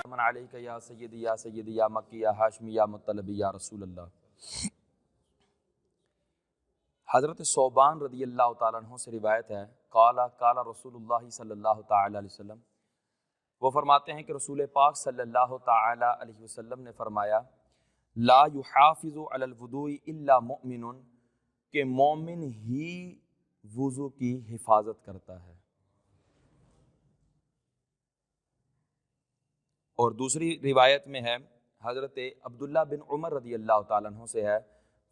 من علیک یا سیدی یا سیدی یا مکی یا ہاشمی یا مطلبی یا رسول اللہ۔ حضرت ثوبان رضی اللہ تعالیٰ عنہ سے روایت ہے، قال رسول اللہ صلی اللہ تعالی علیہ وسلم، وہ فرماتے ہیں کہ رسول پاک صلی اللہ تعالی علیہ وسلم نے فرمایا، لا یحافظ علی الوضوء الا مؤمن، کہ مومن ہی وضو کی حفاظت کرتا ہے۔ اور دوسری روایت میں ہے، حضرت عبداللہ بن عمر رضی اللہ تعالیٰ عنہ سے ہے،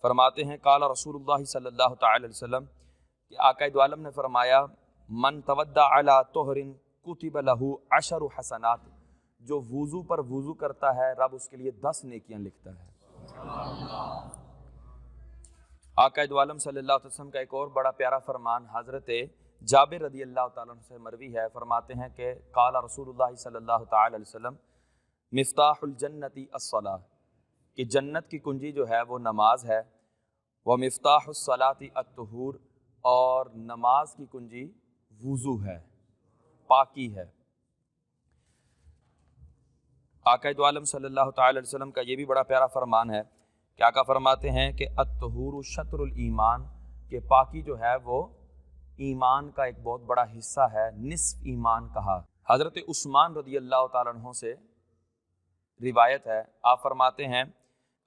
فرماتے ہیں قال رسول اللہ صلی اللہ تعالی علیہ وسلم، کہ آقا دو عالم نے فرمایا، من تودع علی طہر کتب لہ 10 حسنات، جو وضو پر وضو کرتا ہے رب اس کے لیے 10 نیکیاں لکھتا ہے۔ آقا دو عالم صلی اللہ علیہ وسلم کا ایک اور بڑا پیارا فرمان حضرت جابر رضی اللہ تعالیٰ عنہ سے مروی ہے، فرماتے ہیں کہ قال رسول اللہ صلی اللہ تعالی علیہ وسلم، مفتاح الجنت الصلاۃ، کہ جنت کی کنجی جو ہے وہ نماز ہے، ومفتاح الصلاۃ الطہور، اور نماز کی کنجی وضو ہے، پاکی ہے۔ آقا دو عالم صلی اللہ تعالی علیہ وسلم کا یہ بھی بڑا پیارا فرمان ہے کہ آقا فرماتے ہیں کہ الطہور شطر الایمان، کہ پاکی جو ہے وہ ایمان کا ایک بہت بڑا حصہ ہے، نصف ایمان کہا۔ حضرت عثمان رضی اللہ تعالیٰ عنہ سے روایت ہے، آپ فرماتے ہیں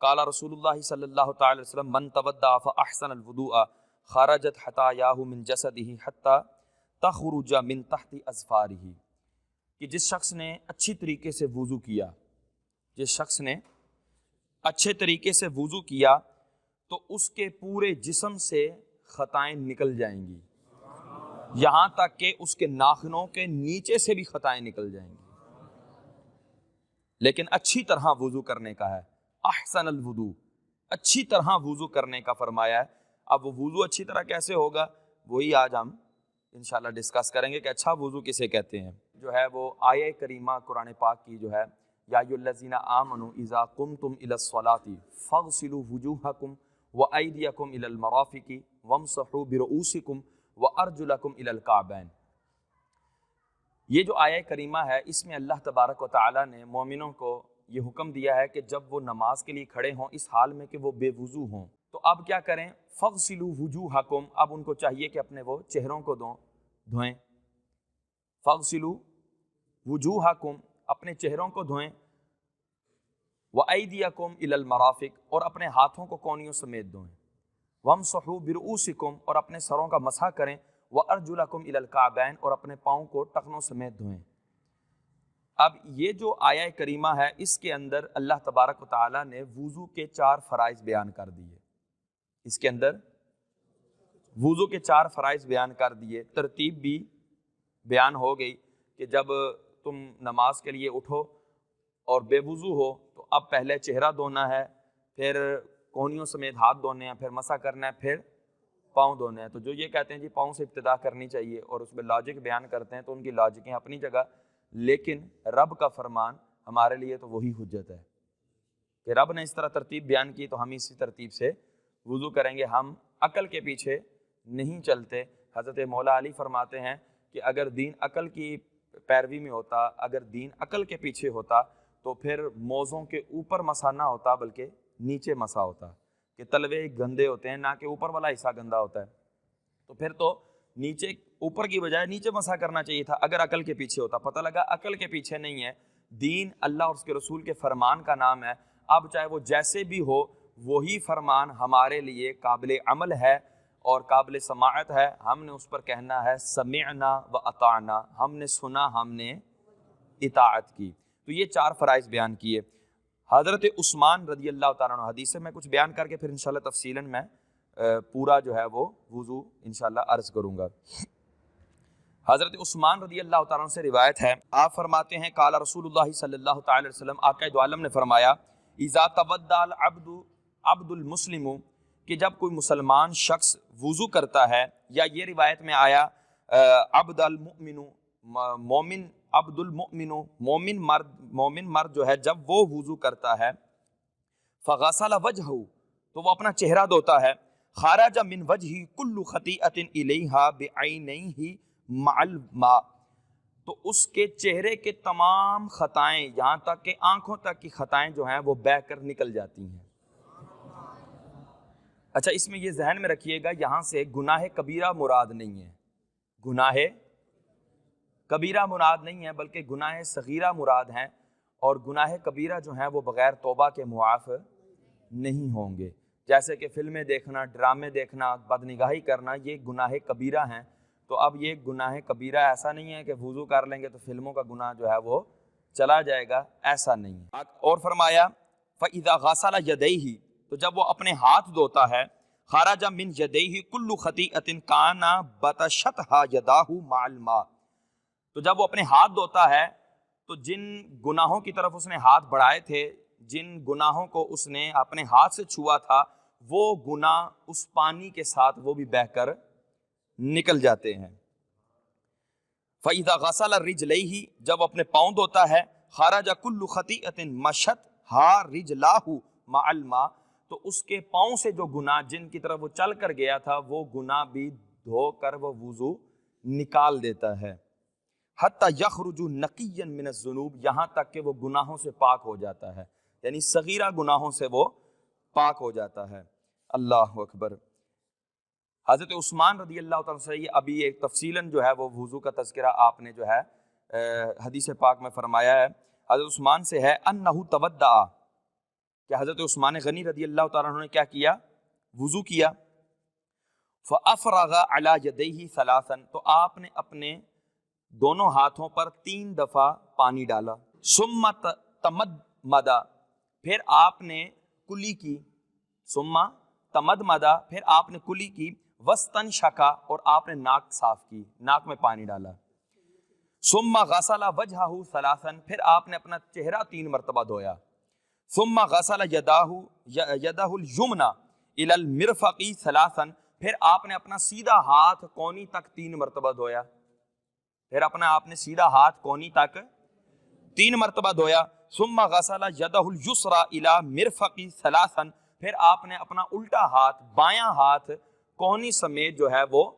قال رسول اللہ صلی اللہ تعالی علیہ وسلم، من تودع فاحسن الوضوء خرجت خطاياه من جسده حتى تخرج من تحت اظفاره، کہ جس شخص نے اچھی طریقے سے وضو کیا، جس شخص نے اچھے طریقے سے وضو کیا تو اس کے پورے جسم سے خطائیں نکل جائیں گی، یہاں تک کہ اس کے ناخنوں کے نیچے سے بھی خطائیں نکل جائیں گی، لیکن اچھی طرح وضو کرنے کا ہے۔ احسن الوضو، اچھی طرح وضو کرنے کا فرمایا ہے۔ اب وہ وضو اچھی طرح کیسے ہوگا، وہی آج ہم انشاءاللہ ڈسکس کریں گے کہ اچھا وضو کسے کہتے ہیں۔ جو ہے وہ آیہ کریمہ قرآن پاک کی جو ہے، یا ایھا الذین آمنوا اذا قمتم الی الصلاۃ فاغسلوا وجوہکم وایدیکم الی المرافق وامسحوا برؤوسکم وارجلکم الی الکعبین۔ یہ جو آیہ کریمہ ہے، اس میں اللہ تبارک و تعالیٰ نے مومنوں کو یہ حکم دیا ہے کہ جب وہ نماز کے لیے کھڑے ہوں اس حال میں کہ وہ بے وضو ہوں، تو اب کیا کریں، فاغسلوا وجوہکم، اب ان کو چاہیے کہ اپنے وہ چہروں کو دھوئیں، فاغسلوا وجوہکم، اپنے چہروں کو دھوئیں، وایدیکم الی المرافق، اور اپنے ہاتھوں کو کونیوں سمیت دھوئیں، وامسحوا برؤوسکم، اور اپنے سروں کا مسح کریں، وارجلکم الی الکعبین، اور اپنے پاؤں کو ٹخنوں سمیت دھوئیں۔ اب یہ جو آیہ کریمہ ہے، اس کے اندر اللہ تبارک و تعالیٰ نے وضو کے 4 فرائض بیان کر دیے، اس کے اندر وضو کے 4 فرائض بیان کر دیے، ترتیب بھی بیان ہو گئی کہ جب تم نماز کے لیے اٹھو اور بے وضو ہو تو اب پہلے چہرہ دھونا ہے، پھر کونیوں سمیت ہاتھ دھونے ہیں، پھر مسح کرنا ہے، پھر پاؤں دھونے ہیں۔ تو جو یہ کہتے ہیں جی پاؤں سے ابتدا کرنی چاہیے اور اس میں لاجک بیان کرتے ہیں، تو ان کی لاجکیں اپنی جگہ، لیکن رب کا فرمان ہمارے لیے تو وہی حجت ہے کہ رب نے اس طرح ترتیب بیان کی تو ہم اسی ترتیب سے وضو کریں گے، ہم عقل کے پیچھے نہیں چلتے۔ حضرت مولا علی فرماتے ہیں کہ اگر دین عقل کی پیروی میں ہوتا، اگر دین عقل کے پیچھے ہوتا تو پھر موزوں کے اوپر مسح نہ ہوتا بلکہ نیچے مسح ہوتا، کہ تلوے گندے ہوتے ہیں، نہ کہ اوپر والا حصہ گندا ہوتا ہے، تو پھر تو نیچے، اوپر کی بجائے نیچے مسح کرنا چاہیے تھا اگر عقل کے پیچھے ہوتا۔ پتہ لگا عقل کے پیچھے نہیں ہے، دین اللہ اور اس کے رسول کے فرمان کا نام ہے۔ اب چاہے وہ جیسے بھی ہو، وہی فرمان ہمارے لیے قابل عمل ہے اور قابل سماعت ہے، ہم نے اس پر کہنا ہے سمعنا و اطعنا، ہم نے سنا، ہم نے اطاعت کی۔ تو یہ 4 فرائض بیان کیے۔ حضرت عثمان رضی اللہ تعالیٰ عنہ، حدیث سے میں کچھ بیان کر کے پھر انشاءاللہ تفصیلاً میں پورا جو ہے وہ وضو انشاءاللہ عرض کروں گا۔ حضرت عثمان رضی اللہ تعالیٰ عنہ سے روایت ہے، آپ فرماتے ہیں قال رسول اللہ صلی اللہ تعالی علیہ وسلم، آقا دو عالم نے فرمایا، اذا تودع العبد عبد المسلم، کہ جب کوئی مسلمان شخص وضو کرتا ہے، یا یہ روایت میں آیا عبد المؤمن، مومن، عبد المؤمن، مومن مرد جو ہے جب وہ وضو کرتا ہے، فغسل وجہہ، تو وہ اپنا چہرہ دھوتا ہے، خرج من وجہی کل خطیئۃ الیہا بعینیہ مع الماء، تو اس کے چہرے کے تمام خطائیں یہاں تک کہ آنکھوں تک کی خطائیں جو ہیں وہ بہہ کر نکل جاتی ہیں۔ اچھا اس میں یہ ذہن میں رکھیے گا یہاں سے گناہ کبیرہ مراد نہیں ہے، گناہ کبیرہ مراد نہیں ہے بلکہ گناہ صغیرہ مراد ہیں، اور گناہ کبیرہ جو ہیں وہ بغیر توبہ کے معاف نہیں ہوں گے، جیسے کہ فلمیں دیکھنا، ڈرامے دیکھنا، بدنگاہی کرنا، یہ گناہ کبیرہ ہیں۔ تو اب یہ گناہ کبیرہ ایسا نہیں ہے کہ وضو کر لیں گے تو فلموں کا گناہ جو ہے وہ چلا جائے گا، ایسا نہیں ہے۔ اور فرمایا فَإِذَا غَسَلَ يَدَيْهِ، تو جب وہ اپنے ہاتھ دھوتا ہے، خرج من يديه كل خطيئة كان بطشتها يداه مع الماء، تو جب وہ اپنے ہاتھ دھوتا ہے تو جن گناہوں کی طرف اس نے ہاتھ بڑھائے تھے، جن گناہوں کو اس نے اپنے ہاتھ سے چھوا تھا، وہ گناہ اس پانی کے ساتھ وہ بھی بہہ کر نکل جاتے ہیں۔ فَإِذَا غَسَلَ رِجْلَيْهِ، جب اپنے پاؤں دھوتا ہے، خَرَجَ كُلُّ خَطِيئَةٍ مَشَتْهَا رِجْلَاهُ مَعَ الْمَاء، تو اس کے پاؤں سے جو گناہ جن کی طرف وہ چل کر گیا تھا وہ گناہ بھی دھو کر وہ وضو نکال دیتا ہے۔ حتی یخرج نقیا من الذنوب، یہاں تک کہ وہ گناہوں سے پاک ہو جاتا ہے، یعنی صغیرہ گناہوں سے وہ پاک ہو جاتا ہے۔ اللہ اکبر۔ حضرت عثمان رضی اللہ تعالیٰ سے ابھی ایک تفصیلاً جو ہے وہ وضو کا تذکرہ آپ نے جو ہے حدیث پاک میں فرمایا ہے، حضرت عثمان سے ہے انہ تودع، کہ حضرت عثمان غنی رضی اللہ تعالیٰ عنہ نے کیا کیا؟ وضو کیا۔ فافرغ علی یدیہ ثلاثا، تو آپ نے اپنے دونوں ہاتھوں پر 3 دفعہ پانی ڈالا۔ ثم تمدمد، پھر آپ نے کلی کی، ثم تمدمد، پھر آپ نے کلی کی، واستنشق، اور آپ نے ناک صاف کی، ناک میں پانی ڈالا۔ ثم غسل وجہہ ثلاثا، پھر آپ نے اپنا چہرہ 3 مرتبہ دھویا۔ ثم غسل یدہ الیمنی الی المرفق ثلاثا، پھر آپ نے اپنا سیدھا ہاتھ کونی تک 3 مرتبہ دھویا، پھر اپنا آپ نے سیدھا ہاتھ کونی تک 3 مرتبہ دھویا۔ ثم غسل یدہ الیسری الی مرفق ثلاثا، پھر آپ نے اپنا الٹا ہاتھ، بایاں ہاتھ کونی سمیت جو ہے وہ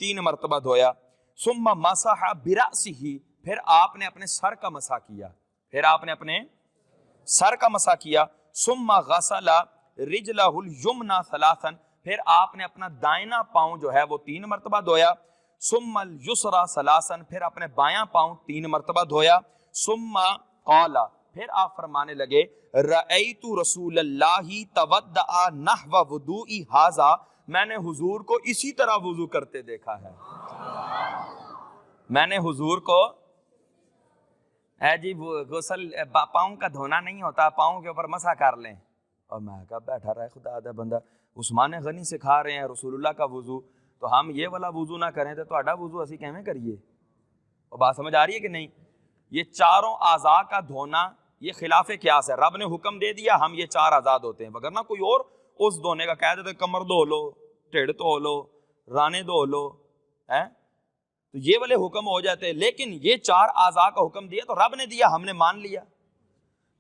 3 مرتبہ دھویا۔ ثم مسح برأسہ، پھر آپ نے اپنے سر کا مسح کیا، پھر آپ نے اپنے سر کا مسح کیا۔ ثم غسل رجلہ الیمنی ثلاثا، پھر آپ نے اپنا دائنا پاؤں جو ہے وہ 3 مرتبہ دھویا۔ ثم الیسری ثلاثا، پھر اپنے بایاں پاؤں 3 مرتبہ دھویا۔ ثم قال، پھر آپ فرمانے لگے رأیت رسول اللہ تودع نحو وضوئی ھذا، میں نے حضور کو اسی طرح وضو کرتے دیکھا ہے، میں نے حضور کو جی غسل پاؤں کا دھونا نہیں ہوتا، پاؤں کے اوپر مسح کر لیں، اور میں کہا بیٹھا رہا ہے خدا دا بندہ، عثمان غنی سکھا رہے ہیں رسول اللہ کا وضو، تو ہم یہ والا وضو نہ کریں تو تہاڈا وضو اسی کیویں کریے؟ اور بات سمجھ آ رہی ہے کہ نہیں؟ یہ چاروں اعضاء کا دھونا یہ خلاف قیاس ہے، رب نے حکم دے دیا ہم یہ 4 اعضاء دھوتے ہیں، وگرنہ کوئی اور اس دھونے کا کہہ دیتے کمر دھو لو، ٹھڈ دھو لو، رانے دھو لو، تو یہ والے حکم ہو جاتے، لیکن یہ 4 اعضاء کا حکم دیا تو رب نے دیا، ہم نے مان لیا۔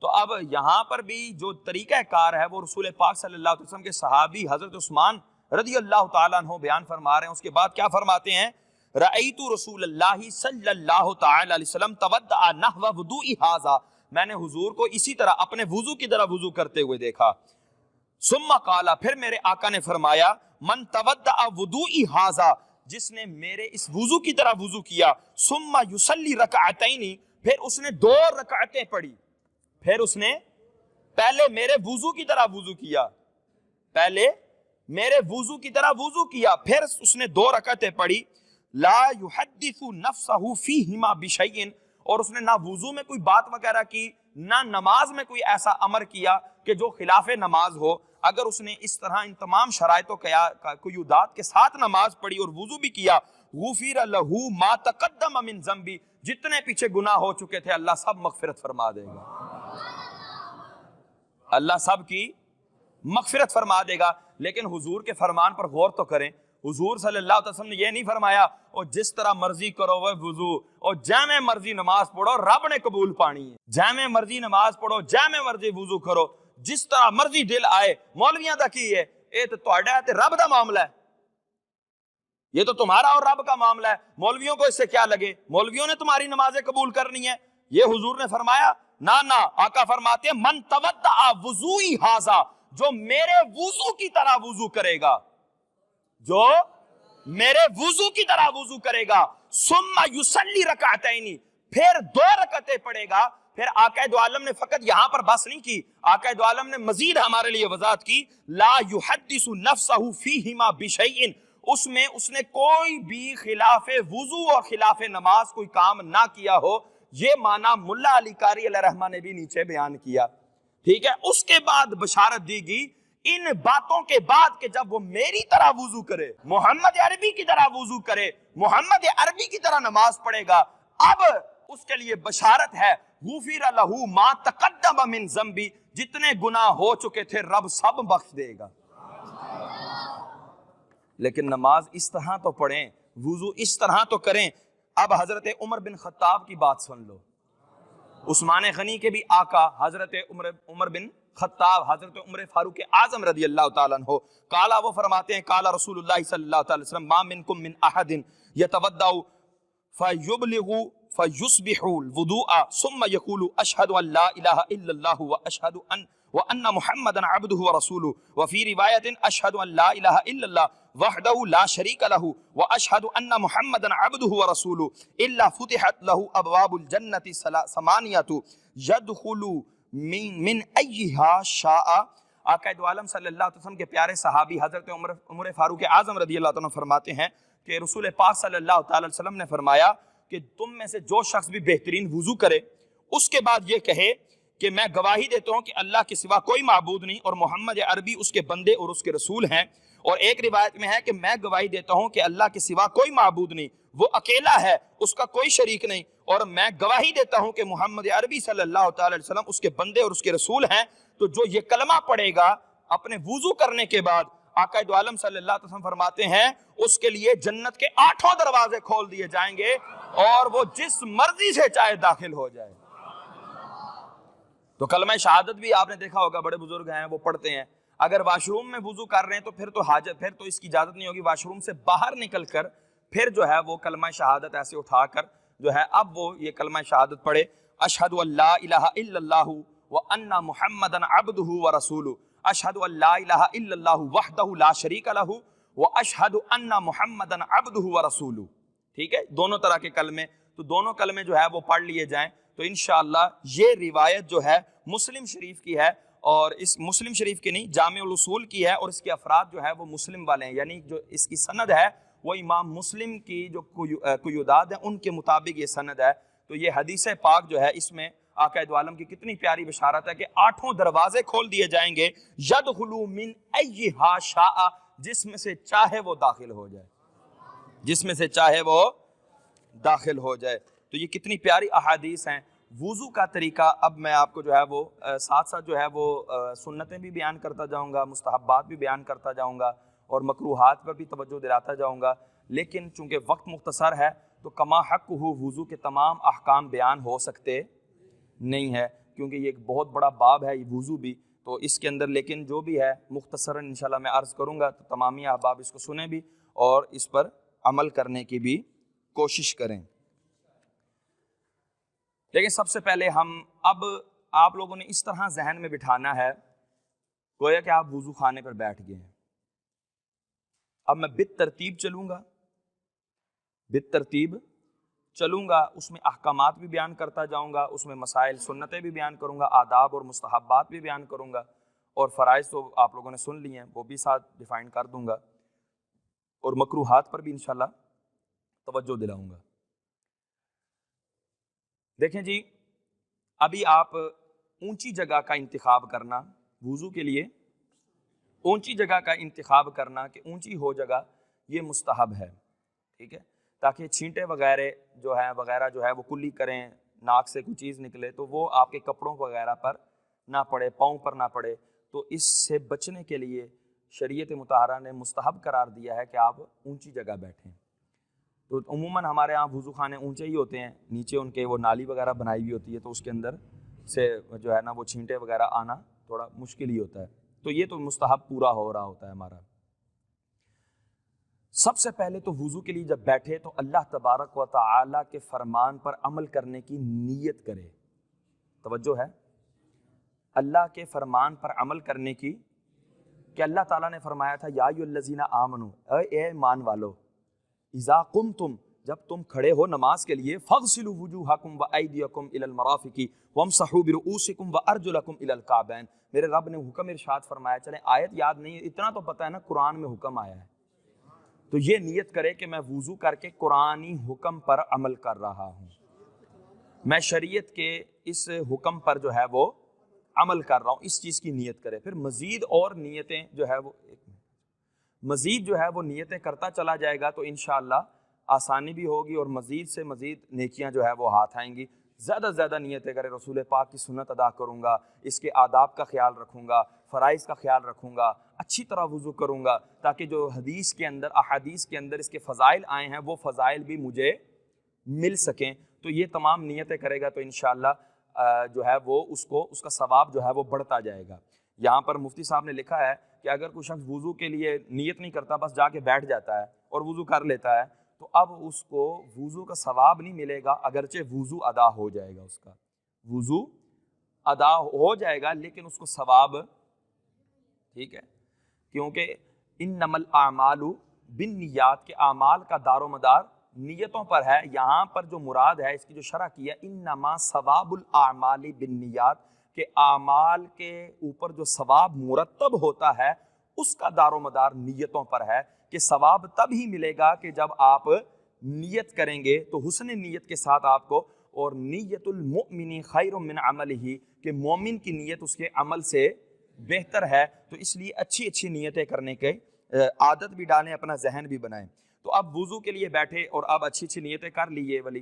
تو اب یہاں پر بھی جو طریقہ کار ہے وہ رسول پاک صلی اللہ علیہ وسلم کے صحابی حضرت عثمان رضی اللہ تعالیٰ عنہ بیان فرما رہے ہیں، اس کے بعد کیا فرماتے ہیں؟ رأیت رسول اللہ صلی اللہ تعالیٰ علیہ وسلم تودع نحو وضوئی ھذا، میں نے حضور کو اسی طرح اپنے وضو کی طرح وضو کرتے ہوئے دیکھا۔ ثم قال، پھر میرے آقا نے فرمایا من تودع وضوئی ھذا، جس نے میرے اس وضو کی طرح وضو کیا، ثم یصلی رکعتین، پھر اس نے 2 رکعتیں پڑھی، پھر اس نے پہلے میرے وضو کی طرح وضو کیا، پہلے میرے وضو کی طرح وضو کیا، پھر اس نے 2 رکعتیں پڑھی، لا یحدث نفسہ فیہما بشیء، اور اس نے نہ وضو میں کوئی بات وغیرہ کی، نہ نماز میں کوئی ایسا امر کیا کہ جو خلاف نماز ہو۔ اگر اس نے اس طرح ان تمام شرائط و قیودات کے ساتھ نماز پڑھی اور وضو بھی کیا، غفر لہ ما تقدم من ذنبی، جتنے پیچھے گناہ ہو چکے تھے اللہ سب مغفرت فرما دے گا، اللہ سب کی مغفرت فرما دے گا۔ لیکن حضور کے فرمان پر غور تو کریں، حضور صلی اللہ علیہ وسلم نے یہ نہیں فرمایا اور جس طرح مرضی کرو وہ وضو، اور جیمے مرضی نماز پڑھو رب نے قبول پانی ہے، جیمے مرضی نماز پڑھو، جیمے مرضی وضو کرو، جس طرح مرضی دل آئے۔ مولویاں دا کی ہے یہ تو تہاڈا تے رب دا معاملہ ہے، یہ تو تمہارا اور رب کا معاملہ ہے، مولویوں کو اس سے کیا لگے، مولویوں نے تمہاری نمازیں قبول کرنی ہے؟ یہ حضور نے فرمایا نہ آقا فرماتے ہیں من تودع وضوئی ھذا، جو میرے وضو کی طرح وضو کرے گا، جو میرے وضو کی طرح وضو کرے گا، ثم یصلی رکعتین، پھر 2 رکعتیں پڑھے گا۔ پھر آقا دو عالم نے فقط یہاں پر بس نہیں کی، آقا دو عالم نے مزید ہمارے لیے وضاحت کی، لا یحدث نفسہ فیہما بشیء، اس میں اس نے کوئی بھی خلاف وضو اور خلاف نماز کوئی کام نہ کیا ہو۔ یہ معنی ملا علی قاری علیہ رحمہ نے بھی نیچے بیان کیا، ٹھیک ہے۔ اس کے بعد بشارت دی گئی ان باتوں کے بعد کہ جب وہ میری طرح وضو کرے، محمد عربی کی طرح وضو کرے، محمد عربی کی طرح نماز پڑھے گا، اب اس کے لیے بشارت ہے غفر لہ ما تقدم من ذنبی، جتنے گناہ ہو چکے تھے رب سب بخش دے گا۔ لیکن نماز اس طرح تو پڑھیں، وضو اس طرح تو کریں۔ اب حضرت عمر بن خطاب کی بات سن لو، عثمان غنی کے بھی آقا حضرت عمر بن خطاب، حضرت عمر فاروق اعظم رضی اللہ تعالیٰ عنہ، قالا وہ فرماتے ہیں قالا رسول اللہ صلی اللہ علیہ وسلم ما منکم من احد یتودع فیبلغ فیصبح الوضوء ثم یقول اشہد ان لا الہ الا اللہ واشہد وان محمدا عبدہ ورسولہ وفی روایت اشہد ان لا الہ الا اللہ وحدہ لا شریک لہ واشہد ان محمدا عبدہ ورسولہ الا فتحت لہ ابواب الجنۃ ثمانیۃ یدخل من ایہا شاء۔ آقا دو عالم صلی اللہ علیہ وسلم کے پیارے صحابی حضرت عمر فاروق اعظم رضی اللہ عنہ فرماتے ہیں کہ رسول پاک صلی اللہ تعالی وسلم نے فرمایا کہ تم میں سے جو شخص بھی بہترین وضو کرے، اس کے بعد یہ کہے کہ میں گواہی دیتا ہوں کہ اللہ کے سوا کوئی معبود نہیں اور محمد عربی اس کے بندے اور اس کے رسول ہیں، اور ایک روایت میں ہے کہ میں گواہی دیتا ہوں کہ اللہ کے سوا کوئی معبود نہیں، وہ اکیلا ہے، اس کا کوئی شریک نہیں، اور میں گواہی دیتا ہوں کہ محمد عربی صلی اللہ تعالی وسلم اس کے بندے اور اس کے رسول ہیں۔ تو جو یہ کلمہ پڑھے گا اپنے وضو کرنے کے بعد، آقا دو عالم صلی اللہ علیہ وسلم فرماتے ہیں اس کے لیے جنت کے 8 دروازے کھول دیے جائیں گے اور وہ جس مرضی سے چاہے داخل ہو جائے۔ تو کلمہ شہادت بھی آپ نے دیکھا ہوگا بڑے بزرگ ہیں وہ پڑھتے ہیں، اگر واش روم میں وضو کر رہے ہیں تو پھر تو اس کی اجازت نہیں ہوگی، واش روم سے باہر نکل کر پھر جو ہے وہ کلمہ شہادت ایسے اٹھا کر جو ہے اب وہ یہ کلمہ شہادت پڑھے، اشہد ان لا الہ الا اللہ وان محمدا عبدہ ورسولہ، اشہد ان لا الہ الا اللہ وحدہ لا شریک لہ واشہد ان محمدا عبدہ ورسولہ۔ ٹھیک ہے، دونوں طرح کے کلمے، تو دونوں کلمے جو ہے وہ پڑھ لیے جائیں تو انشاءاللہ یہ روایت جو ہے مسلم شریف کی ہے، اور اس مسلم شریف کی نہیں جامع الاصول کی ہے، اور اس کے افراد جو ہے وہ مسلم والے ہیں، یعنی جو اس کی سند ہے وہ امام مسلم کی جو قیودات ہیں ان کے مطابق یہ سند ہے۔ تو یہ حدیث پاک جو ہے اس میں آقا دو عالم کی کتنی پیاری بشارت ہے کہ 8 دروازے کھول دیے جائیں گے، یدخل من ایہا شاء، جس میں سے چاہے وہ داخل ہو جائے، جس میں سے چاہے وہ داخل ہو جائے۔ تو یہ کتنی پیاری احادیث ہیں۔ وضو کا طریقہ اب میں آپ کو جو ہے وہ ساتھ ساتھ جو ہے وہ سنتیں بھی بیان کرتا جاؤں گا، مستحبات بھی بیان کرتا جاؤں گا، اور مکروہات پر بھی توجہ دلاتا جاؤں گا، لیکن چونکہ وقت مختصر ہے تو کما حق ہو وضو کے تمام احکام بیان ہو سکتے نہیں ہے، کیونکہ یہ ایک بہت بڑا باب ہے یہ وضو بھی، تو اس کے اندر لیکن جو بھی ہے مختصراً انشاءاللہ میں عرض کروں گا، تو تمامی احباب اس کو سنیں بھی اور اس پر عمل کرنے کی بھی کوشش کریں۔ لیکن سب سے پہلے اب آپ لوگوں نے اس طرح ذہن میں بٹھانا ہے گویا کہ آپ وضو خانے پر بیٹھ گئے ہیں۔ اب میں بالترتیب چلوں گا، اس میں احکامات بھی بیان کرتا جاؤں گا، اس میں مسائل سنتیں بھی بیان کروں گا، آداب اور مستحبات بھی بیان کروں گا، اور فرائض تو آپ لوگوں نے سن لی ہیں وہ بھی ساتھ ڈیفائن کر دوں گا، اور مکروہات پر بھی انشاءاللہ توجہ دلاؤں گا۔ دیکھیں جی، ابھی آپ اونچی جگہ کا انتخاب کرنا، وضو کے لیے اونچی جگہ کا انتخاب کرنا کہ اونچی ہو جگہ، یہ مستحب ہے، ٹھیک ہے، تاکہ چھینٹے وغیرہ جو ہے وہ کلی کریں، ناک سے کوئی چیز نکلے تو وہ آپ کے کپڑوں وغیرہ پر نہ پڑے، پاؤں پر نہ پڑے، تو اس سے بچنے کے لیے شریعت مطہرہ نے مستحب قرار دیا ہے کہ آپ اونچی جگہ بیٹھیں۔ تو عموماً ہمارے ہاں وضو خانے اونچے ہی ہوتے ہیں، نیچے ان کے وہ نالی وغیرہ بنائی ہوئی ہوتی ہے، تو اس کے اندر سے جو ہے نا وہ چھینٹے وغیرہ آنا تھوڑا مشکل ہی ہوتا ہے۔ تو یہ تو مستحب پورا ہو رہا ہوتا ہے ہمارا۔ سب سے پہلے تو وضو کے لیے جب بیٹھے تو اللہ تبارک و تعالی کے فرمان پر عمل کرنے کی نیت کرے۔ توجہ ہے، اللہ کے فرمان پر عمل کرنے کی، کہ اللہ تعالیٰ نے فرمایا تھا یا ایھا الذین آمنوا، اے ایمان والو، اذا قمتم، جب تم کھڑے ہو نماز کے لیے، فاغسلوا وجوہکم وایدیکم الی المرافق وامسحوا برؤوسکم وارجلکم الی الکعبین۔ میرے رب نے حکم ارشاد فرمایا، چلیں آیت یاد نہیں ہے، اتنا تو پتہ ہے نا قرآن میں حکم آیا ہے، تو یہ نیت کرے کہ میں وضو کر کے قرآنی حکم پر عمل کر رہا ہوں، میں شریعت کے اس حکم پر جو ہے وہ عمل کر رہا ہوں، اس چیز کی نیت کرے۔ پھر مزید اور نیتیں جو ہے وہ مزید جو ہے وہ نیتیں کرتا چلا جائے گا تو انشاءاللہ آسانی بھی ہوگی اور مزید سے مزید نیکیاں جو ہے وہ ہاتھ آئیں گی۔ زیادہ سے زیادہ نیتیں کرے، رسول پاک کی سنت ادا کروں گا، اس کے آداب کا خیال رکھوں گا، فرائض کا خیال رکھوں گا، اچھی طرح وضو کروں گا، تاکہ جو حدیث کے اندر، احادیث کے اندر اس کے فضائل آئے ہیں وہ فضائل بھی مجھے مل سکیں۔ تو یہ تمام نیتیں کرے گا تو انشاءاللہ جو ہے وہ اس کا ثواب جو ہے وہ بڑھتا جائے گا۔ یہاں پر مفتی صاحب نے لکھا ہے کہ اگر کوئی شخص وضو کے لیے نیت نہیں کرتا، بس جا کے بیٹھ جاتا ہے اور وضو کر لیتا ہے، تو اب اس کو وضو کا ثواب نہیں ملے گا، اگرچہ وضو ادا ہو جائے گا، اس کا وضو ادا ہو جائے گا لیکن اس کو ثواب، ٹھیک ہے، کیونکہ انما الاعمال بالنیات کے اعمال کا دار و مدار نیتوں پر ہے۔ یہاں پر جو مراد ہے، اس کی جو شرح کی ہے، انما ثواب الاعمال بالنیات، کہ اعمال کے اوپر جو ثواب مرتب ہوتا ہے اس کا دار و مدار نیتوں پر ہے، کہ ثواب تب ہی ملے گا کہ جب آپ نیت کریں گے، تو حسن نیت کے ساتھ آپ کو، اور نیت المؤمن خیر من عملہ، کہ مومن کی نیت اس کے عمل سے بہتر ہے، تو اس لیے اچھی اچھی نیتیں کرنے کے عادت بھی ڈالیں، اپنا ذہن بھی بنائیں۔ تو اب وضو کے لیے بیٹھے اور اب اچھی اچھی نیتیں کر لیے ولی،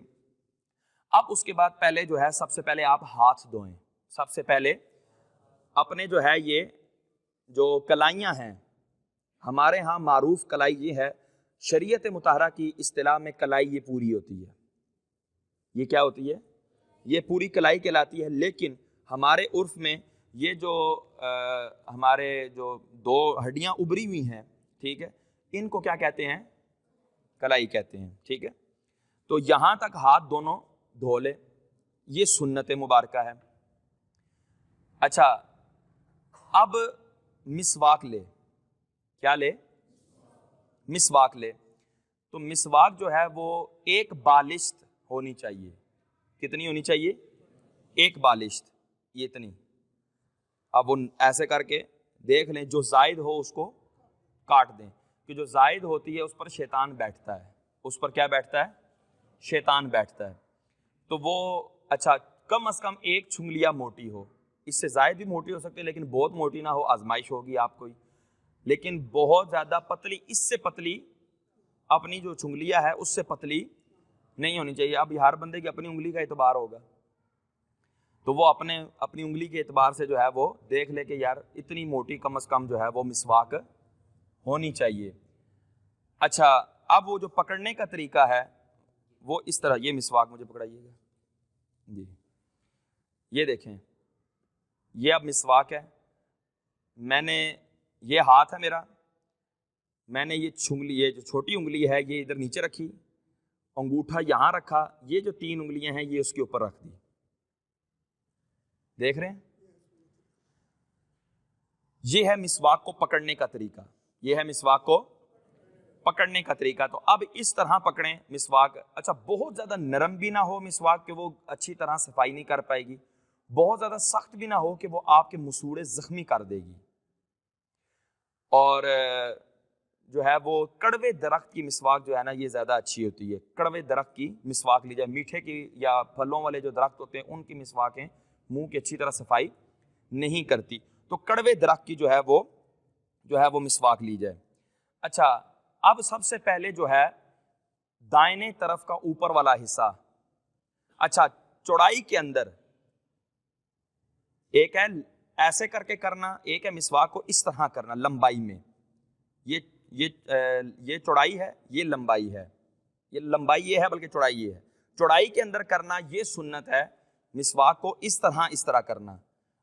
اب اس کے بعد پہلے جو ہے سب سے پہلے آپ ہاتھ دھوئیں۔ سب سے پہلے اپنے جو ہے یہ جو کلائیاں ہیں، ہمارے ہاں معروف کلائی یہ ہے، شریعت مطہرہ کی اصطلاح میں کلائی یہ پوری ہوتی ہے۔ یہ کیا ہوتی ہے؟ یہ پوری کلائی کہلاتی ہے، لیکن ہمارے عرف میں یہ جو ہمارے جو دو ہڈیاں ابری ہوئی ہیں، ٹھیک ہے، ان کو کیا کہتے ہیں؟ کلائی کہتے ہیں، ٹھیک ہے۔ تو یہاں تک ہاتھ دونوں دھو لے، یہ سنت مبارکہ ہے۔ اچھا، اب مسواک لے، کیا لے؟ مسواک لے۔ تو مسواک جو ہے وہ ایک بالشت ہونی چاہیے۔ کتنی ہونی چاہیے؟ ایک بالشت، یہ اتنی۔ اب وہ ایسے کر کے دیکھ لیں، جو زائد ہو اس کو کاٹ دیں، کہ جو زائد ہوتی ہے اس پر شیطان بیٹھتا ہے۔ اس پر کیا بیٹھتا ہے؟ شیطان بیٹھتا ہے۔ تو وہ اچھا کم از کم ایک چھنگلیاں موٹی ہو، اس سے زائد بھی موٹی ہو سکتی ہے لیکن بہت موٹی نہ ہو، آزمائش ہوگی آپ کو، لیکن بہت زیادہ پتلی، اس سے پتلی اپنی جو چھنگلیاں ہے اس سے پتلی نہیں ہونی چاہیے۔ اب ہر بندے کی اپنی انگلی کا اعتبار ہوگا، تو وہ اپنی انگلی کے اعتبار سے جو ہے وہ دیکھ لے کہ یار اتنی موٹی کم از کم جو ہے وہ مسواک ہونی چاہیے۔ اچھا، اب وہ جو پکڑنے کا طریقہ ہے وہ اس طرح، یہ مسواک مجھے پکڑائیے گا جی، یہ دیکھیں، یہ اب مسواک ہے، میں نے یہ ہاتھ ہے میرا، میں نے یہ چھنگلی، یہ جو چھوٹی انگلی ہے یہ ادھر نیچے رکھی، انگوٹھا یہاں رکھا، یہ جو تین انگلیاں ہیں یہ اس کے اوپر رکھ دی، دیکھ رہے ہیں؟ یہ ہے مسواک کو پکڑنے کا طریقہ، یہ ہے مسواک کو پکڑنے کا طریقہ۔ تو اب اس طرح پکڑیں مسواک۔ اچھا، بہت زیادہ نرم بھی نہ ہو مسواک کہ وہ اچھی طرح صفائی نہیں کر پائے گی، بہت زیادہ سخت بھی نہ ہو کہ وہ آپ کے مسوڑے زخمی کر دے گی، اور جو ہے وہ کڑوے درخت کی مسواک جو ہے نا یہ زیادہ اچھی ہوتی ہے۔ کڑوے درخت کی مسواک لی جائے، میٹھے کی یا پھلوں والے جو درخت ہوتے ہیں ان کی مسواکیں منہ کی اچھی طرح صفائی نہیں کرتی، تو کڑوے درخت کی جو ہے وہ مسواک لی جائے۔ اچھا، اب سب سے پہلے جو ہے دائیں طرف کا اوپر والا حصہ، اچھا چوڑائی کے اندر ایک ہے ایسے کر کے کرنا، ایک ہے مسواک کو اس طرح کرنا لمبائی میں، یہ چوڑائی ہے، یہ لمبائی ہے، یہ لمبائی یہ ہے بلکہ چوڑائی یہ ہے، چوڑائی کے اندر کرنا یہ سنت ہے، مسواک کو اس طرح کرنا۔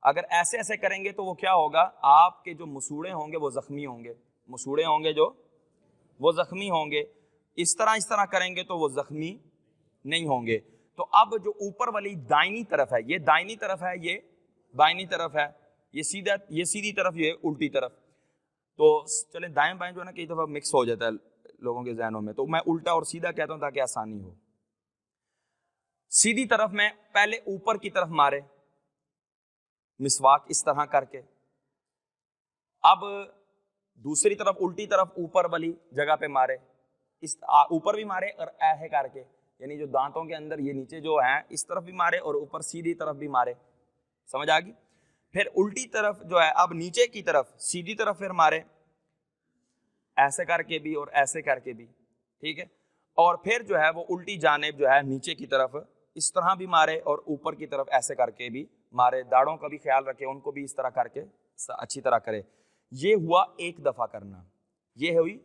اگر ایسے ایسے کریں گے تو وہ کیا ہوگا، آپ کے جو مسوڑے ہوں گے وہ زخمی ہوں گے، مسوڑے ہوں گے جو وہ زخمی ہوں گے. اس طرح کریں گے تو وہ زخمی نہیں ہوں گے. تو اب جو اوپر والی دائنی طرف ہے، یہ دائنی طرف ہے، یہ بائنی طرف ہے، یہ سیدھی طرف، یہ الٹی طرف. تو چلیں دائیں بائیں جو ہے نا کئی دفعہ مکس ہو جاتا ہے لوگوں کے ذہنوں میں، تو میں الٹا اور سیدھا کہتا ہوں تاکہ آسانی ہو. سیدھی طرف میں پہلے اوپر کی طرف مارے مسواک اس طرح کر کے، اب دوسری طرف الٹی طرف اوپر والی جگہ پہ مارے، اس اوپر بھی مارے اور ایسے کر کے، یعنی جو دانتوں کے اندر یہ نیچے جو ہیں اس طرف بھی مارے اور اوپر سیدھی طرف بھی مارے. سمجھ آ گئی؟ پھر الٹی طرف جو ہے اب نیچے کی طرف سیدھی طرف پھر مارے، ایسے کر کے بھی اور ایسے کر کے بھی، ٹھیک ہے. اور پھر جو ہے وہ الٹی جانب جو ہے نیچے کی طرف اس طرح بھی مارے اور اوپر کی طرف ایسے کر کے بھی مارے. داڑھوں کا بھی خیال رکھے، ان کو بھی اس طرح کر کے اچھی طرح کرے. یہ ہوا ایک دفعہ کرنا، یہ ہوئی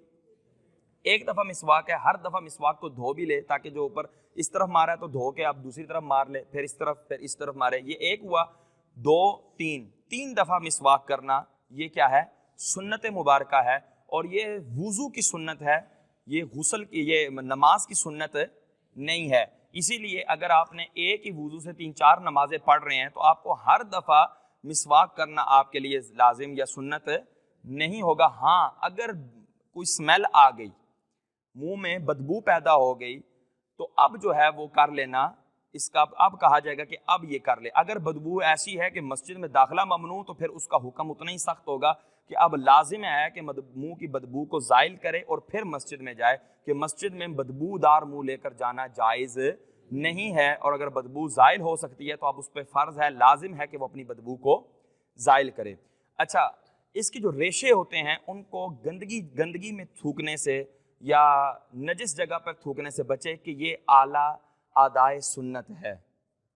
ایک دفعہ مسواک ہے. ہر دفعہ مسواک کو دھو بھی لے تاکہ جو اوپر اس طرف مارا ہے تو دھو کے اب دوسری طرف مار لے، پھر اس طرف مارے. یہ ایک ہوا. دو، تین دفعہ مسواک کرنا یہ کیا ہے؟ سنت مبارکہ ہے. اور یہ وضو کی سنت ہے، یہ غسل کی، یہ نماز کی سنت نہیں ہے. اسی لیے اگر آپ نے ایک ہی وضو سے 3-4 نمازیں پڑھ رہے ہیں تو آپ کو ہر دفعہ مسواک کرنا آپ کے لیے لازم یا سنت نہیں ہوگا. ہاں اگر کوئی سمیل آ گئی، منہ میں بدبو پیدا ہو گئی، تو اب جو ہے وہ کر لینا. اس کا اب کہا جائے گا کہ اب یہ کر لے. اگر بدبو ایسی ہے کہ مسجد میں داخلہ ممنوع، تو پھر اس کا حکم اتنا ہی سخت ہوگا کہ اب لازم ہے کہ منہ کی بدبو کو زائل کرے اور پھر مسجد میں جائے، کہ مسجد میں بدبو دار منہ لے کر جانا جائز نہیں ہے. اور اگر بدبو زائل ہو سکتی ہے تو اب اس پہ فرض ہے، لازم ہے کہ وہ اپنی بدبو کو زائل کرے. اچھا، اس کی جو ریشے ہوتے ہیں ان کو گندگی میں تھوکنے سے یا نجس جگہ پر تھوکنے سے بچے، کہ یہ اعلیٰ ادائے سنت ہے.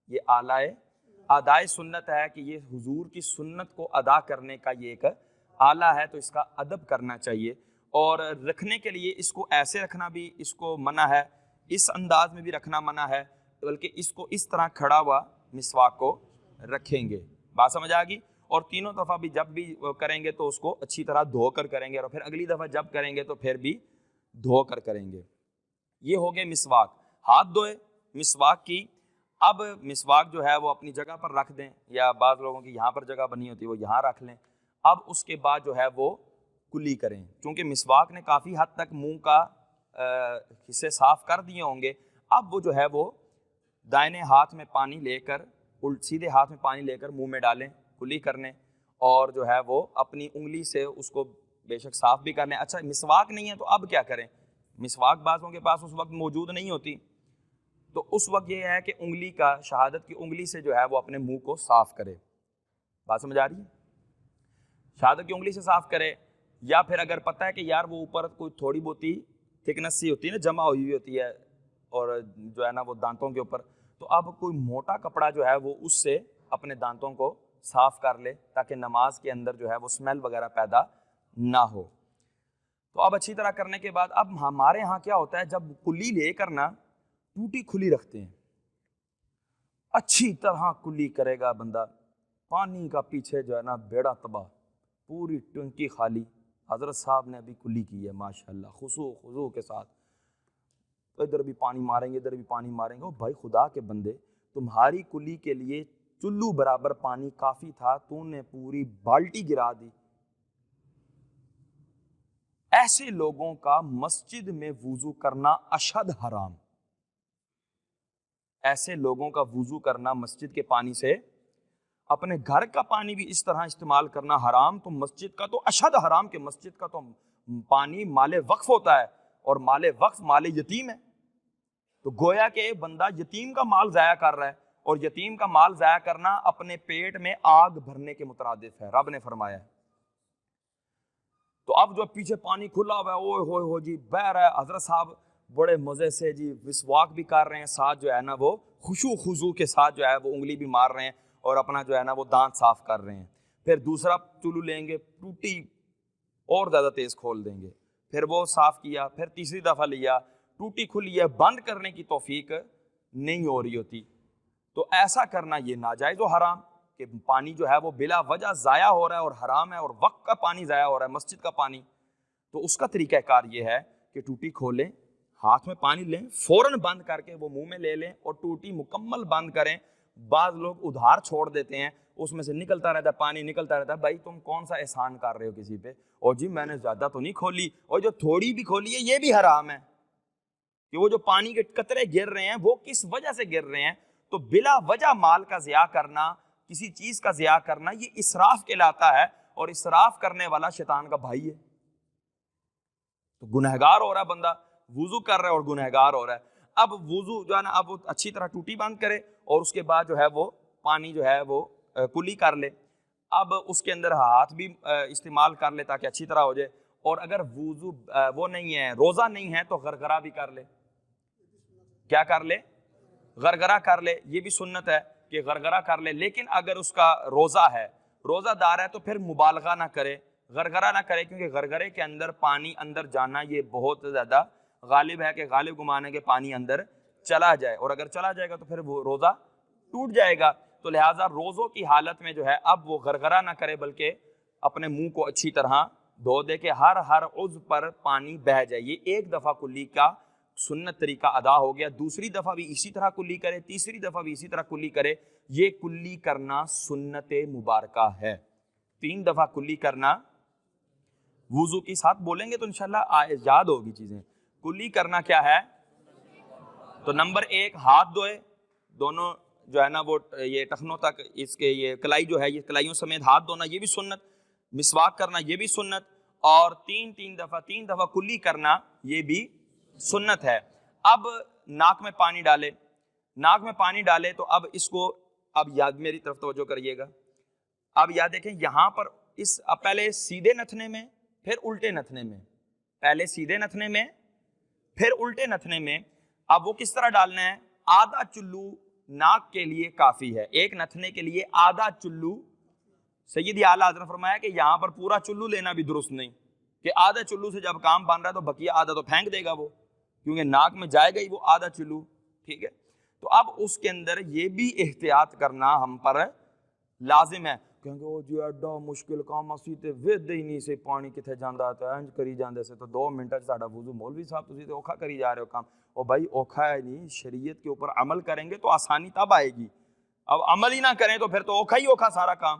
یہ اعلیٰ ادائے سنت ہے کہ یہ حضور کی سنت کو ادا کرنے کا یہ ایک اعلیٰ ہے، تو اس کا ادب کرنا چاہیے. اور رکھنے کے لیے اس کو ایسے رکھنا بھی اس کو منع ہے، اس انداز میں بھی رکھنا منع ہے، بلکہ اس کو اس طرح کھڑا ہوا مسواک کو رکھیں گے. بات سمجھ آ گئی؟ اور تینوں دفعہ بھی جب بھی کریں گے تو اس کو اچھی طرح دھو کر کریں گے، اور پھر اگلی دفعہ جب کریں گے تو پھر بھی دھو کر کریں گے. یہ ہو گئے مسواک. ہاتھ دھوئے، مسواک کی. اب مسواک جو ہے وہ اپنی جگہ پر رکھ دیں، یا بعض لوگوں کی یہاں پر جگہ بنی ہوتی ہے وہ یہاں رکھ لیں. اب اس کے بعد جو ہے وہ کلی کریں، کیونکہ مسواک نے کافی حد تک منہ کا حصے صاف کر دیے ہوں گے. اب وہ جو ہے وہ دائنے ہاتھ میں پانی لے کر، سیدھے ہاتھ میں پانی لے کر منہ میں ڈالیں کلی کرنے، اور جو ہے وہ اپنی انگلی سے اس کو بے شک صاف بھی کر لیں. اچھا، مسواک نہیں ہے تو اب کیا کریں؟ مسواک بعضوں کے پاس اس وقت موجود نہیں ہوتی، تو اس وقت یہ ہے کہ انگلی کا، شہادت کی انگلی سے جو ہے وہ اپنے منہ کو صاف کرے. بات سمجھ آ رہی ہے؟ شہادت کی انگلی سے صاف کرے. یا پھر اگر پتہ ہے کہ یار وہ اوپر کوئی تھوڑی بہت تھکنس سی ہوتی ہے نا، جمع ہوئی ہوتی ہے اور جو ہے نا وہ دانتوں کے اوپر، تو اب کوئی موٹا کپڑا جو ہے وہ اس سے اپنے دانتوں کو صاف کر لے تاکہ نماز کے اندر جو ہے وہ اسمیل وغیرہ پیدا نہ ہو. تو اب اچھی طرح کرنے کے بعد، اب ہمارے ہاں کیا ہوتا ہے، جب کلی لے کر نا ٹوٹی کھلی رکھتے ہیں، اچھی طرح کلی کرے گا بندہ، پانی کا پیچھے جو ہے نا بیڑا تباہ، پوری ٹنکی خالی. حضرت صاحب نے ابھی کلی کی ہے ماشاءاللہ خضوع کے ساتھ، تو ادھر بھی پانی ماریں گے ادھر بھی پانی ماریں گے. او بھائی خدا کے بندے، تمہاری کلی کے لیے چلو برابر پانی کافی تھا، تو نے پوری بالٹی گرا دی. ایسے لوگوں کا مسجد میں وضو کرنا اشد حرام. ایسے لوگوں کا وضو کرنا مسجد کے پانی سے، اپنے گھر کا پانی بھی اس طرح استعمال کرنا حرام، تو مسجد کا تو اشد حرام، کہ مسجد کا تو پانی مال وقف ہوتا ہے، اور مال وقف مال یتیم ہے. تو گویا کہ بندہ یتیم کا مال ضائع کر رہا ہے، اور یتیم کا مال ضائع کرنا اپنے پیٹ میں آگ بھرنے کے مترادف ہے، رب نے فرمایا ہے. تو اب جو پیچھے پانی کھلا ہوا ہے، اوئے ہوئے ہو جی بہہ رہا ہے، حضرت صاحب بڑے مزے سے جی مسواک بھی کر رہے ہیں، ساتھ جو ہے نا وہ خشوع خضوع کے ساتھ جو ہے وہ انگلی بھی مار رہے ہیں اور اپنا جو ہے نا وہ دانت صاف کر رہے ہیں. پھر دوسرا چلو لیں گے، ٹوٹی اور زیادہ تیز کھول دیں گے، پھر وہ صاف کیا، پھر تیسری دفعہ لیا، ٹوٹی کھلی ہے، بند کرنے کی توفیق نہیں ہو رہی ہوتی. تو ایسا کرنا یہ ناجائز و حرام. کہ پانی جو ہے وہ بلا وجہ ضائع ہو رہا ہے اور حرام ہے، اور وقت کا پانی ضائع ہو رہا ہے، مسجد کا پانی، تو اس کا طریقہ کار یہ ہے کہ ٹوٹی کھولیں، ہاتھ میں پانی لیں، فوراً بند کر کے وہ منہ میں لے لیں اور ٹوٹی مکمل بند کریں۔ بعض لوگ ادھار چھوڑ دیتے ہیں، اس میں سے نکلتا رہتا ہے پانی، نکلتا رہتا ہے۔ بھائی تم کون سا احسان کر رہے ہو کسی پہ؟ اور جی میں نے زیادہ تو نہیں کھولی، اور جو تھوڑی بھی کھولی ہے یہ بھی حرام ہے، کہ وہ جو پانی کے قطرے گر رہے ہیں وہ کس وجہ سے گر رہے ہیں۔ تو بلا وجہ مال کا ضیاع کرنا، کسی چیز کا ضیاع کرنا، یہ اسراف کہلاتا ہے، اور اسراف کرنے والا شیطان کا بھائی ہے۔ تو گنہگار ہو رہا ہے بندہ، وضو کر رہا ہے اور گنہگار ہو رہا ہے۔ اب وضو جو ہے نا، اب وہ اچھی طرح ٹوٹی بند کرے، اور اس کے بعد جو ہے وہ پانی جو ہے وہ کلی کر لے۔ اب اس کے اندر ہاتھ بھی استعمال کر لے تاکہ اچھی طرح ہو جائے، اور اگر وضو وہ نہیں ہے، روزہ نہیں ہے، تو غرغرہ بھی کر لے۔ کیا کر لے؟ غرغرہ کر لے، یہ بھی سنت ہے کہ غرغرہ کر لے۔ لیکن اگر اس کا روزہ ہے، روزہ دار ہے، تو پھر مبالغہ نہ کرے، غرغرہ نہ کرے، کیونکہ غرغرے کے اندر پانی اندر جانا یہ بہت زیادہ غالب ہے، کہ غالب گمان ہے کہ پانی اندر چلا جائے، اور اگر چلا جائے گا تو پھر وہ روزہ ٹوٹ جائے گا۔ تو لہٰذا روزوں کی حالت میں جو ہے اب وہ غرغرہ نہ کرے، بلکہ اپنے منہ کو اچھی طرح دھو دے کہ ہر عضو پر پانی بہہ جائے۔ یہ ایک دفعہ کلی کا سنت طریقہ ادا ہو گیا، دوسری دفعہ بھی اسی طرح کلی کرے، تیسری دفعہ بھی اسی طرح کلی کرے۔ یہ کلی کرنا سنت مبارکہ ہے۔ 3 دفعہ کلی کرنا، وضو کے ساتھ بولیں گے تو انشاءاللہ یاد ہوگی چیزیں۔ کلی کرنا کیا ہے؟ تو نمبر 1 ہاتھ دھوئے، دونوں جو ہے نا وہ یہ ٹخنوں تک، اس کے یہ کلائی جو ہے، یہ کلائیوں سمیت ہاتھ دھونا، یہ بھی سنت۔ مسواک کرنا یہ بھی سنت، اور 3 دفعہ کلی کرنا یہ بھی سنت ہے۔ اب ناک میں پانی ڈالے، ناک میں پانی ڈالے تو اب اس کو، اب یاد میری طرف توجہ کریے گا، اب یاد دیکھیں یہاں پر اب پہلے سیدھے نتھنے میں پھر الٹے نتھنے میں، پہلے سیدھے نتھنے میں پھر الٹے نتھنے میں۔ اب وہ کس طرح ڈالنا ہے؟ آدھا چلو ناک کے لیے کافی ہے، ایک نتھنے کے لیے آدھا چلو۔ سیدی اعلیٰ حضرت نے فرمایا کہ یہاں پر پورا چلو لینا بھی درست نہیں، کہ آدھا چلو سے جب کام بن رہا ہے تو بقیہ آدھا تو پھینک دے گا وہ، کیونکہ ناک میں جائے گا ہی وہ آدھا چلو، ٹھیک ہے۔ تو اب اس کے اندر یہ بھی احتیاط کرنا ہم پر لازم ہے، کیونکہ وہ جو ایڈا مشکل کام اسی تے ود ہی نہیں سے پانی کتنے جاندہ آتا ہے، انج کری جاندے سے تو 2 منٹ ساڑھا وضو، مولوی صاحب تسی تے اوکھا کری جا رہے ہو کام۔ اور بھائی اوکھا ہے نہیں، شریعت کے اوپر عمل کریں گے تو آسانی تب آئے گی، اب عمل ہی نہ کریں تو پھر تو اوکھا ہی اوکھا سارا کام۔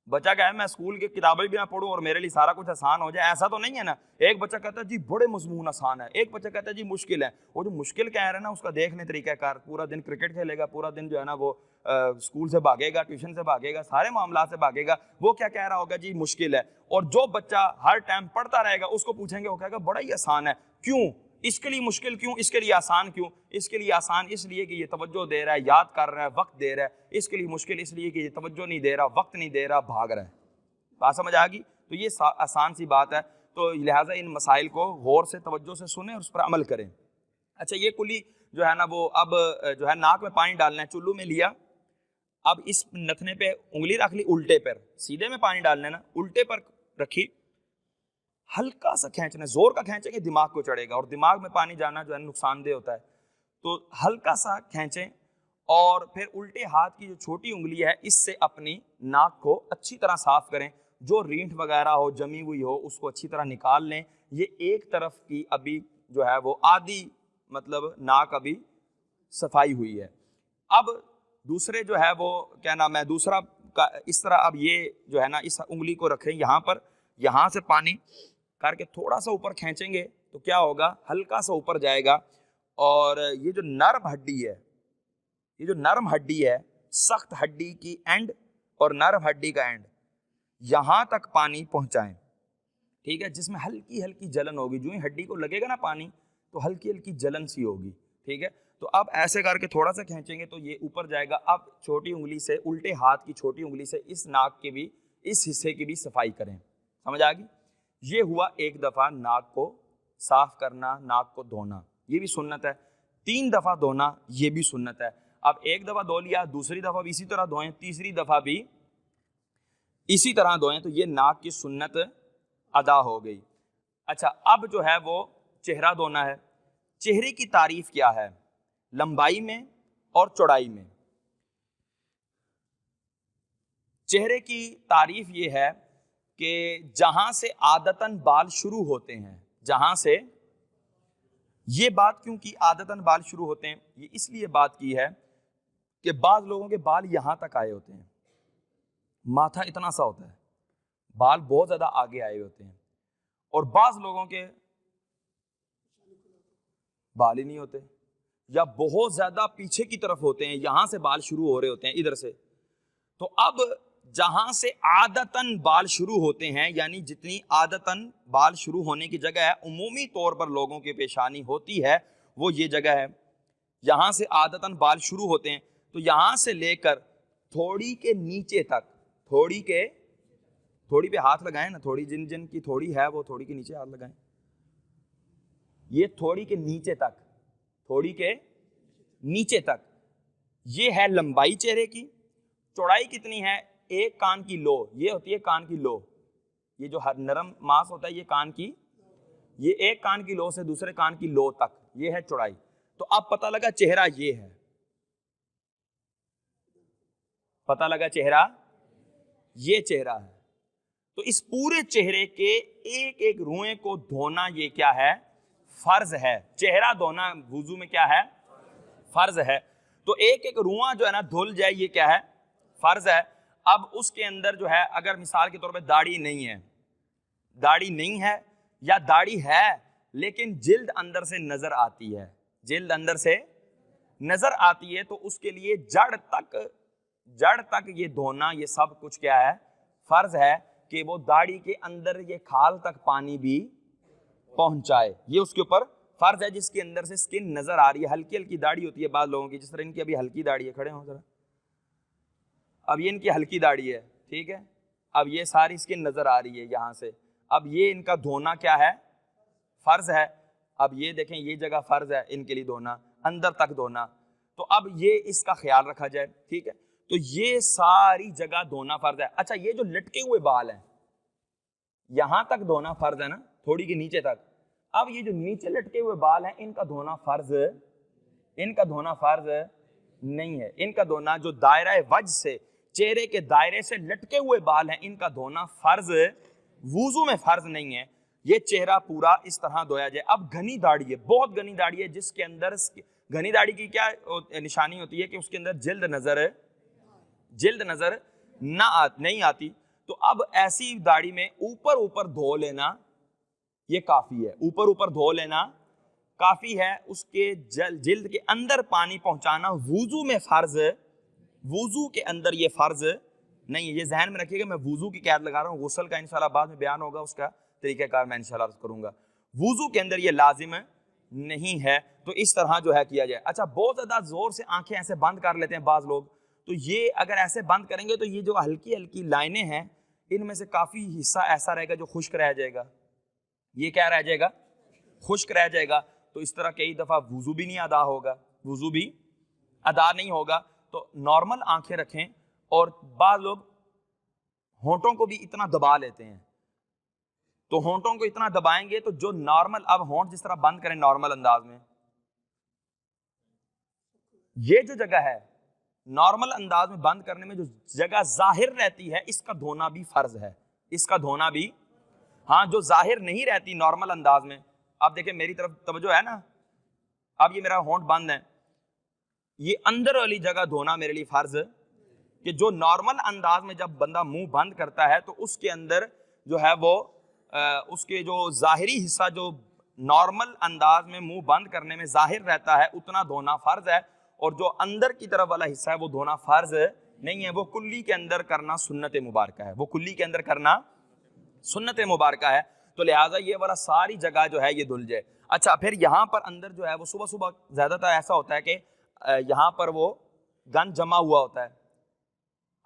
بچہ کہے میں اسکول کی کتابیں بھی نہ پڑھوں اور میرے لیے سارا کچھ آسان ہو جائے، ایسا تو نہیں ہے نا۔ ایک بچہ کہتا ہے جی بڑے مضمون آسان ہے، ایک بچہ کہتا ہے جی مشکل ہے۔ وہ جو مشکل کہہ رہا ہے نا، اس کا دیکھ لیں طریقہ کار، پورا دن کرکٹ کھیلے گا، پورا دن جو ہے نا وہ اسکول سے بھاگے گا، ٹیوشن سے بھاگے گا، سارے معاملات سے بھاگے گا، وہ کیا کہہ رہا ہوگا؟ جی مشکل ہے۔ اور جو بچہ ہر ٹائم پڑھتا رہے گا، اس کو پوچھیں گے وہ کہے گا بڑا ہی آسان ہے۔ کیوں؟ اس کے لیے مشکل کیوں؟ اس کے لیے آسان کیوں؟ اس کے لیے آسان اس لیے کہ یہ توجہ دے رہا ہے، یاد کر رہا ہے، وقت دے رہا ہے۔ اس کے لیے مشکل اس لیے کہ یہ توجہ نہیں دے رہا، وقت نہیں دے رہا، بھاگ رہا ہے۔ بات سمجھ آ گئی؟ تو یہ آسان سی بات ہے، تو لہٰذا ان مسائل کو غور سے توجہ سے سنیں اور اس پر عمل کریں۔ اچھا یہ کلی جو ہے نا وہ اب جو ہے ناک میں پانی ڈالنا ہے، چلو میں لیا، اب اس نتھنے پہ انگلی رکھ لی، الٹے پر، سیدھے میں پانی ڈالنا ہے نا، الٹے پر رکھی، ہلکا سا کھینچنا ہے، زور کا کھینچیں گے دماغ کو چڑھے گا، اور دماغ میں پانی جانا جو ہے نقصان دہ ہوتا ہے، تو ہلکا سا کھینچیں، اور پھر الٹے ہاتھ کی جو چھوٹی انگلی ہے اس سے اپنی ناک کو اچھی طرح صاف کریں، جو رینٹ وغیرہ ہو، جمی ہوئی ہو، اس کو اچھی طرح نکال لیں۔ یہ ایک طرف کی ابھی جو ہے وہ آدھی مطلب ناک ابھی صفائی ہوئی ہے۔ اب دوسرے جو ہے وہ کیا نام ہے، دوسرا اس طرح اب یہ جو ہے نا اس انگلی کو رکھیں یہاں پر، یہاں سے پانی کر کے تھوڑا سا اوپر کھینچیں گے تو کیا ہوگا؟ ہلکا سا اوپر جائے گا، اور یہ جو نرم ہڈی ہے، یہ جو نرم ہڈی ہے، سخت ہڈی کی اینڈ اور نرم ہڈی کا اینڈ، یہاں تک پانی پہنچائیں، ٹھیک ہے، جس میں ہلکی ہلکی جلن ہوگی، جو ہی ہڈی کو لگے گا نا پانی تو ہلکی ہلکی جلن سی ہوگی، ٹھیک ہے۔ تو اب ایسے کر کے تھوڑا سا کھینچیں گے تو یہ اوپر جائے گا۔ اب چھوٹی انگلی سے، الٹے ہاتھ کی چھوٹی انگلی سے اس ناک کے بھی، اس حصے کی بھی صفائی کریں۔ سمجھ آ گئی؟ یہ ہوا ایک دفعہ ناک کو صاف کرنا، ناک کو دھونا، یہ بھی سنت ہے۔ 3 دفعہ دھونا، یہ بھی سنت ہے۔ اب ایک دفعہ دھو لیا، دوسری دفعہ بھی اسی طرح دھوئیں، تیسری دفعہ بھی اسی طرح دھوئیں، تو یہ ناک کی سنت ادا ہو گئی۔ اچھا اب جو ہے وہ چہرہ دھونا ہے۔ چہرے کی تعریف کیا ہے؟ لمبائی میں اور چوڑائی میں۔ چہرے کی تعریف یہ ہے کہ جہاں سے عادتاً بال شروع ہوتے ہیں، جہاں سے، یہ بات کیوں کی عادتاً بال شروع ہوتے ہیں؟ یہ اس لیے بات کی ہے کہ بعض لوگوں کے بال یہاں تک آئے ہوتے ہیں، ماتھا اتنا سا ہوتا ہے، بال بہت زیادہ آگے آئے ہوتے ہیں، اور بعض لوگوں کے بال ہی نہیں ہوتے، یا بہت زیادہ پیچھے کی طرف ہوتے ہیں، یہاں سے بال شروع ہو رہے ہوتے ہیں ادھر سے۔ تو اب جہاں سے عادتاً بال شروع ہوتے ہیں، یعنی جتنی عادتاً بال شروع ہونے کی جگہ ہے، عمومی طور پر لوگوں کی پیشانی ہوتی ہے، وہ یہ جگہ ہے، یہاں سے عادتاً بال شروع ہوتے ہیں۔ تو یہاں سے لے کر تھوڑی کے نیچے تک، تھوڑی پہ ہاتھ لگائیں نا، تھوڑی جن کی تھوڑی ہے وہ تھوڑی کے نیچے ہاتھ لگائیں، یہ تھوڑی کے نیچے تک، تھوڑی کے نیچے تک، یہ ہے لمبائی چہرے کی۔ چوڑائی کتنی ہے؟ ایک کان کی لو، یہ ہوتی ہے کان کی لو، یہ جو نرم ماس ہوتا ہے یہ کان کی، یہ ایک کان کی لو سے دوسرے کان کی لو تک، یہ ہے چوڑائی۔ تو اب پتہ لگا چہرہ یہ ہے، پتہ لگا چہرہ یہ چہرہ ہے۔ تو اس پورے چہرے کے ایک ایک روئے کو دھونا یہ کیا ہے؟ فرض ہے۔ چہرہ دھونا وضو میں کیا ہے؟ فرض ہے۔ تو ایک ایک رواں جو ہے نا دھل جائے، یہ کیا ہے؟ فرض ہے۔ اب اس کے اندر جو ہے، اگر مثال کے طور پہ داڑھی نہیں ہے، داڑھی نہیں ہے یا داڑھی ہے لیکن جلد اندر سے نظر آتی ہے، جلد اندر سے نظر آتی ہے، تو اس کے لیے جڑ تک یہ دھونا، یہ سب کچھ کیا ہے؟ فرض ہے کہ وہ داڑھی کے اندر یہ کھال تک پانی بھی پہنچائے، یہ اس کے اوپر فرض ہے۔ جس کے اندر سے سکن نظر آ رہی ہے، ہلکی ہلکی داڑھی ہوتی ہے بعض لوگوں کی، جس طرح ان کی ابھی ہلکی داڑھی ہے، کھڑے ہوں ذرا، اب یہ ان کی ہلکی داڑھی ہے، ٹھیک ہے، اب یہ ساری سکن نظر آ رہی ہے یہاں سے، اب یہ ان کا دھونا کیا ہے؟ فرض ہے۔ اب یہ دیکھیں یہ جگہ فرض ہے ان کے لیے دھونا، اندر تک دھونا، تو اب یہ اس کا خیال رکھا جائے، ٹھیک ہے۔ تو یہ ساری جگہ دھونا فرض ہے۔ اچھا، یہ جو لٹکے ہوئے بال ہیں یہاں تک دھونا فرض ہے نا، تھوڑی کے نیچے تک۔ اب یہ جو نیچے لٹکے ہوئے بال ہیں ان کا دھونا فرض نہیں ہے۔ ان کا دھونا جو دائرہ وجہ سے، چہرے کے دائرے سے لٹکے ہوئے بال ہیں، ان کا دھونا فرض وضو میں فرض نہیں ہے۔ یہ چہرہ پورا اس طرح دھویا جائے۔ اب گھنی داڑھی ہے، بہت گھنی داڑھی ہے، جس کے اندر گھنی داڑھی کی کیا نشانی ہوتی ہے کہ اس کے اندر جلد نظر نہیں آتی۔ تو اب ایسی داڑھی میں اوپر دھو لینا یہ کافی ہے، اوپر دھو لینا کافی ہے۔ اس کے جلد کے اندر پانی پہنچانا وضو میں فرض، وضو کے اندر یہ فرض نہیں ہے۔ یہ ذہن میں رکھیے گا، میں وضو کی قید لگا رہا ہوں، غسل کا انشاءاللہ بعد میں بیان ہوگا، اس کا طریقہ کار میں انشاءاللہ عرض کروں گا۔ وضو کے اندر یہ لازم نہیں ہے، تو اس طرح جو ہے کیا جائے۔ اچھا، بہت زیادہ زور سے آنکھیں ایسے بند کر لیتے ہیں بعض لوگ، تو یہ اگر ایسے بند کریں گے تو یہ جو ہلکی ہلکی لائنیں ہیں ان میں سے کافی حصہ ایسا رہے گا جو خشک رہ جائے گا۔ یہ کیا رہ جائے گا؟ خشک رہ جائے گا۔ تو اس طرح کئی دفعہ وضو بھی نہیں ادا ہوگا، وضو بھی ادا نہیں ہوگا۔ تو نارمل آنکھیں رکھیں، اور بعض لوگ ہونٹوں کو بھی اتنا دبا لیتے ہیں، تو ہونٹوں کو اتنا دبائیں گے تو جو نارمل، اب ہونٹ جس طرح بند کریں نارمل انداز میں، یہ جو جگہ ہے نارمل انداز میں بند کرنے میں جو جگہ ظاہر رہتی ہے اس کا دھونا بھی فرض ہے، اس کا دھونا بھی، ہاں جو ظاہر نہیں رہتی نارمل انداز میں۔ اب دیکھیں میری طرف توجہ ہے نا، اب یہ میرا ہونٹ بند ہے، یہ اندر والی جگہ دھونا میرے لیے فرض، کہ جو نارمل انداز میں جب بندہ منہ بند کرتا ہے تو اس کے اندر جو ہے وہ اس کے جو ظاہری حصہ جو نارمل انداز میں منہ بند کرنے میں ظاہر رہتا ہے اتنا دھونا فرض ہے، اور جو اندر کی طرف والا حصہ ہے وہ دھونا فرض نہیں ہے، وہ کلی کے اندر کرنا سنت مبارکہ ہے، وہ کلی کے اندر کرنا سنت مبارکہ ہے۔ تو لہٰذا یہ والا ساری جگہ جو ہے یہ دھل جائے۔ اچھا، پھر یہاں پر اندر جو ہے وہ صبح زیادہ تر ایسا ہوتا ہے کہ یہاں پر وہ گند جمع ہوا ہوتا ہے،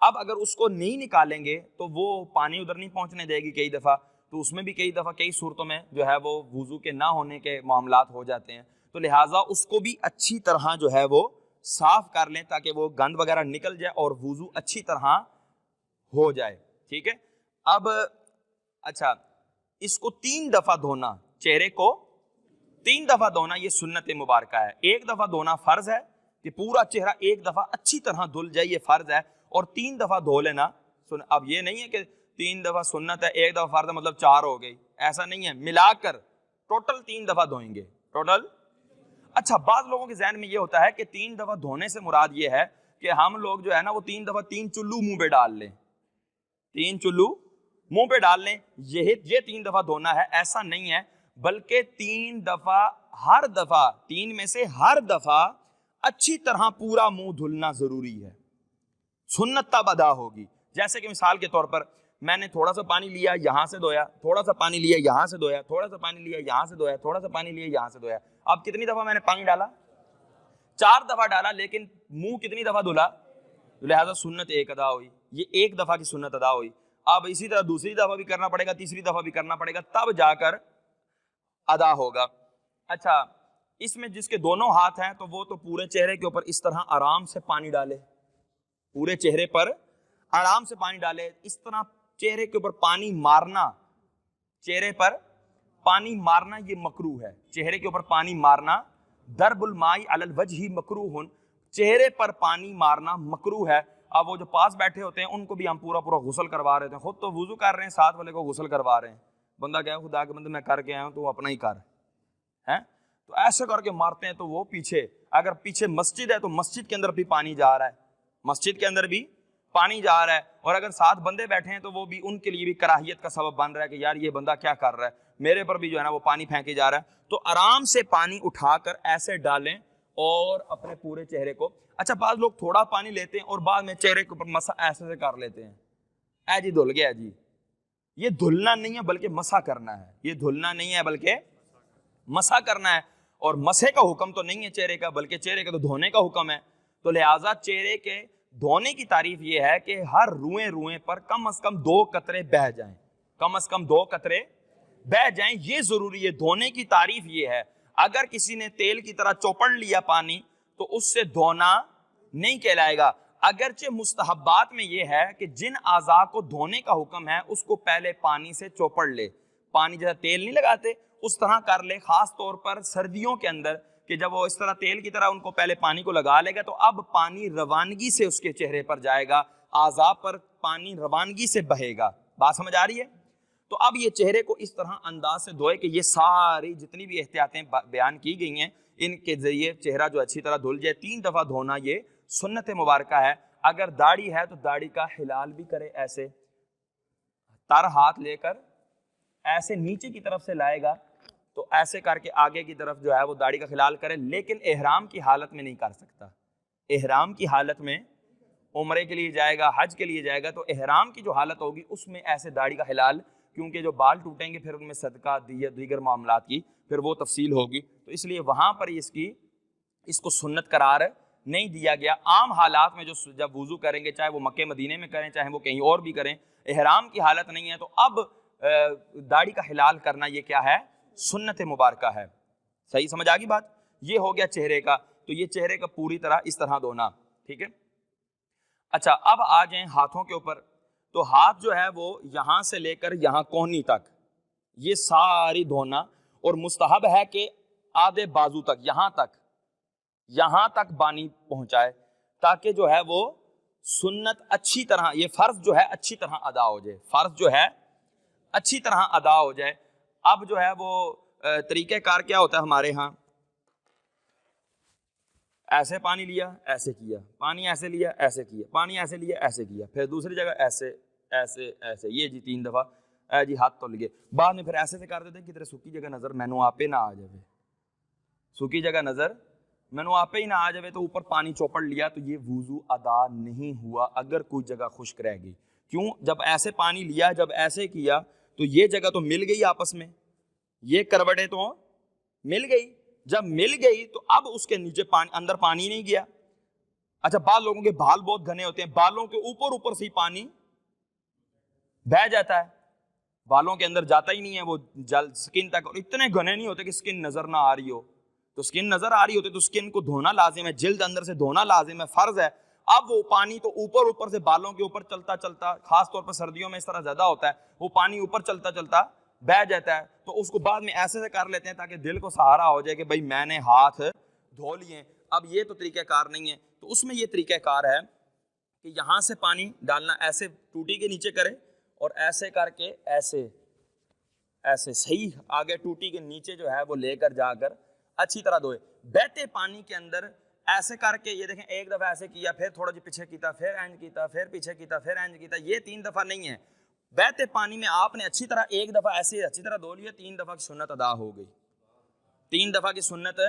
اب اگر اس کو نہیں نکالیں گے تو وہ پانی ادھر نہیں پہنچنے دے گی کئی دفعہ، تو اس میں بھی کئی دفعہ کئی صورتوں میں جو ہے وہ وضو کے نہ ہونے کے معاملات ہو جاتے ہیں۔ تو لہٰذا اس کو بھی اچھی طرح جو ہے وہ صاف کر لیں تاکہ وہ گند وغیرہ نکل جائے اور وضو اچھی طرح ہو جائے، ٹھیک ہے۔ اب اچھا، اس کو 3 دفعہ دھونا، چہرے کو 3 دفعہ دھونا یہ سنت مبارکہ ہے۔ 1 دفعہ دھونا فرض ہے کہ پورا چہرہ 1 دفعہ اچھی طرح دھل جائے، یہ فرض ہے، اور 3 دفعہ دھو لینا اب یہ نہیں ہے کہ 3 دفعہ سنت ہے 1 دفعہ فرض ہے مطلب 4 ہو گئی، ایسا نہیں ہے، ملا کر ٹوٹل 3 دفعہ دھوئیں گے ٹوٹل۔ اچھا بعض لوگوں کے ذہن میں یہ ہوتا ہے کہ 3 دفعہ دھونے سے مراد یہ ہے کہ ہم لوگ جو ہے نا وہ 3 دفعہ 3 چلو منہ پہ ڈال لیں، 3 چلو منہ پہ ڈال لیں، یہ 3 دفعہ دھونا ہے، ایسا نہیں ہے، بلکہ 3 دفعہ، ہر دفعہ 3 میں سے ہر دفعہ اچھی طرح پورا منہ دھلنا ضروری ہے، سنت تب ادا ہوگی۔ جیسے کہ مثال کے طور پر میں نے تھوڑا سا پانی لیا یہاں سے دھویا، تھوڑا سا پانی لیا یہاں سے دھویا، تھوڑا سا پانی لیا یہاں سے دھویا، تھوڑا سا پانی لیا یہاں سے دھویا، اب کتنی دفعہ میں نے پانی ڈالا؟ 4 دفعہ ڈالا، لیکن منہ کتنی دفعہ دھلا؟ لہذا سنت 1 ادا ہوئی، یہ 1 دفعہ کی سنت ادا ہوئی۔ اب اسی طرح دوسری دفعہ بھی کرنا پڑے گا، تیسری دفعہ بھی کرنا پڑے گا، تب جا کر ادا ہوگا۔ اچھا اس میں جس کے دونوں ہاتھ ہیں تو وہ تو پورے چہرے کے اوپر اس طرح آرام سے پانی ڈالے، پورے چہرے پر آرام سے پانی ڈالے، اس طرح چہرے کے اوپر پانی مارنا، چہرے پر پانی مارنا یہ مکروہ ہے، چہرے کے اوپر پانی مارنا، ضرب الماء علی الوجہ مکروہ، چہرے پر پانی مارنا مکروہ ہے۔ اب وہ جو پاس بیٹھے ہوتے ہیں ان کو بھی ہم پورا غسل کروا رہے ہیں، خود تو وضو کر رہے ہیں، ساتھ والے کو غسل کروا رہے ہیں، بندہ کہے خدا کے بندے میں کر کے آیا ہوں تو وہ اپنا ہی کر ہے، تو ایسے کر کے مارتے ہیں، تو وہ پیچھے اگر پیچھے مسجد ہے تو مسجد کے اندر بھی پانی جا رہا ہے، مسجد کے اندر بھی پانی جا رہا ہے، اور اگر ساتھ بندے بیٹھے ہیں تو وہ بھی ان کے لیے بھی کراہیت کا سبب بن رہا ہے کہ یار یہ بندہ کیا کر رہا ہے، میرے پر بھی جو ہے نا وہ پانی پھینکے جا رہا ہے۔ تو آرام سے پانی اٹھا کر ایسے ڈالیں اور اپنے پورے چہرے کو، اچھا بعض لوگ تھوڑا پانی لیتے ہیں اور بعد میں چہرے کے اوپر مسح ایسے سے کر لیتے ہیں، اے جی دھل گیا جی، یہ دھلنا نہیں ہے بلکہ مسح کرنا ہے، یہ دھلنا نہیں ہے بلکہ مسح کرنا ہے، اور مسح کا حکم تو نہیں ہے چہرے کا، بلکہ چہرے کا تو دھونے کا حکم ہے۔ تو لہٰذا چہرے کے دھونے کی تعریف یہ ہے کہ ہر روئیں روئیں پر کم از کم 2 قطرے بہہ جائیں، کم از کم 2 قطرے بہہ جائیں، یہ ضروری ہے۔ دھونے کی تعریف یہ ہے، اگر کسی نے تیل کی طرح چوپڑ لیا پانی تو اس سے دھونا نہیں کہلائے گا، اگرچہ مستحبات میں یہ ہے کہ جن اعضاء کو دھونے کا حکم ہے اس کو پہلے پانی سے چوپڑ لے، پانی جیسا تیل نہیں لگاتے اس طرح کر لے، خاص طور پر سردیوں کے اندر کہ جب وہ اس طرح تیل کی طرح ان کو پہلے پانی کو لگا لے گا تو اب پانی روانگی سے اس کے چہرے پر جائے گا، اعضاء پر پانی روانگی سے بہے گا، بات سمجھ آ رہی ہے؟ تو اب یہ چہرے کو اس طرح انداز سے دھوئے کہ یہ ساری جتنی بھی احتیاطیں بیان کی گئی ہیں ان کے ذریعے چہرہ جو اچھی طرح دھل جائے۔ 3 دفعہ دھونا یہ سنت مبارکہ ہے۔ اگر داڑھی ہے تو داڑھی کا ہلال بھی کرے، ایسے تر ہاتھ لے کر ایسے نیچے کی طرف سے لائے گا تو ایسے کر کے آگے کی طرف جو ہے وہ داڑھی کا خلال کرے، لیکن احرام کی حالت میں نہیں کر سکتا۔ احرام کی حالت میں عمرے کے لیے جائے گا، حج کے لیے جائے گا تو احرام کی جو حالت ہوگی اس میں ایسے داڑھی کا خلال، کیونکہ جو بال ٹوٹیں گے پھر ان میں صدقہ دیگر معاملات کی پھر وہ تفصیل ہوگی، تو اس لیے وہاں پر اس کو سنت قرار نہیں دیا گیا۔ عام حالات میں جو جب وضو کریں گے، چاہے وہ مکہ مدینے میں کریں چاہے وہ کہیں اور بھی کریں، احرام کی حالت نہیں ہے تو اب داڑھی کا خلال کرنا یہ کیا ہے؟ سنت مبارکہ ہے۔ صحیح سمجھ آ گئی بات؟ یہ ہو گیا چہرے کا، تو یہ چہرے کا پوری طرح اس طرح دھونا، ٹھیک ہے۔ اچھا اب آ جائیں ہاتھوں کے اوپر، تو ہاتھ جو ہے وہ یہاں سے لے کر یہاں کونی تک یہ ساری دھونا، اور مستحب ہے کہ آدھے بازو تک، یہاں تک پانی پہنچائے تاکہ جو ہے وہ سنت اچھی طرح، یہ فرض جو ہے اچھی طرح ادا ہو جائے، فرض جو ہے اچھی طرح ادا ہو جائے۔ اب جو ہے وہ طریقہ کار کیا ہوتا ہے ہمارے ہاں، ایسے پانی لیا ایسے کیا، پانی ایسے لیا ایسے کیا، پانی ایسے لیا ایسے کیا، پھر دوسری جگہ ایسے ایسے ایسے، یہ جی 3 دفعہ جی ہاتھ تو لگے، بعد میں پھر ایسے سے کر دیتے کہ تیرے سکی جگہ نظر مینو آپ پہ نہ آ جائے، سکی جگہ نظر مینو آپ پہ ہی نہ آ جائے، تو اوپر پانی چوپڑ لیا تو یہ وضو ادا نہیں ہوا اگر کوئی جگہ خشک رہ گئی۔ کیوں؟ جب ایسے پانی لیا، جب ایسے کیا تو یہ جگہ تو مل گئی آپس میں، یہ کروٹیں تو مل گئی، جب مل گئی تو اب اس کے نیچے اندر پانی نہیں گیا۔ اچھا بعض لوگوں کے بال بہت گھنے ہوتے ہیں، بالوں کے اوپر سے ہی پانی بہہ جاتا ہے، بالوں کے اندر جاتا ہی نہیں ہے وہ جل سکن تک، اور اتنے گھنے نہیں ہوتے کہ سکن نظر نہ آ رہی ہو، تو سکن نظر آ رہی ہوتی تو سکن کو دھونا لازم ہے، جلد اندر سے دھونا لازم ہے، فرض ہے۔ اب وہ پانی تو اوپر سے بالوں کے اوپر چلتا چلتا، خاص طور پر سردیوں میں اس طرح زیادہ ہوتا ہے، وہ پانی اوپر چلتا چلتا بہہ جاتا ہے، تو اس کو بعد میں ایسے سے کر لیتے ہیں تاکہ دل کو سہارا ہو جائے کہ بھائی میں نے ہاتھ دھو لیے۔ اب یہ تو طریقہ کار نہیں ہے، تو اس میں یہ طریقہ کار ہے کہ یہاں سے پانی ڈالنا، ایسے ٹوٹی کے نیچے کرے اور ایسے کر کے ایسے ایسے صحیح آگے ٹوٹی کے نیچے جو ہے وہ لے کر جا کر اچھی طرح دھوئے. بہتے پانی کے اندر ایسے کر کے یہ دیکھیں ایک دفعہ ایسے کیا، پھر تھوڑا جی پیچھے کیتا، پھر اینج کیتا، پھر پیچھے کیتا، پھر اینج کیتا. یہ 3 دفعہ نہیں ہے. بہتے پانی میں آپ نے اچھی طرح ایک دفعہ ایسے اچھی طرح دھو لیا، 3 دفعہ کی سنت ادا ہو گئی. 3 دفعہ کی سنت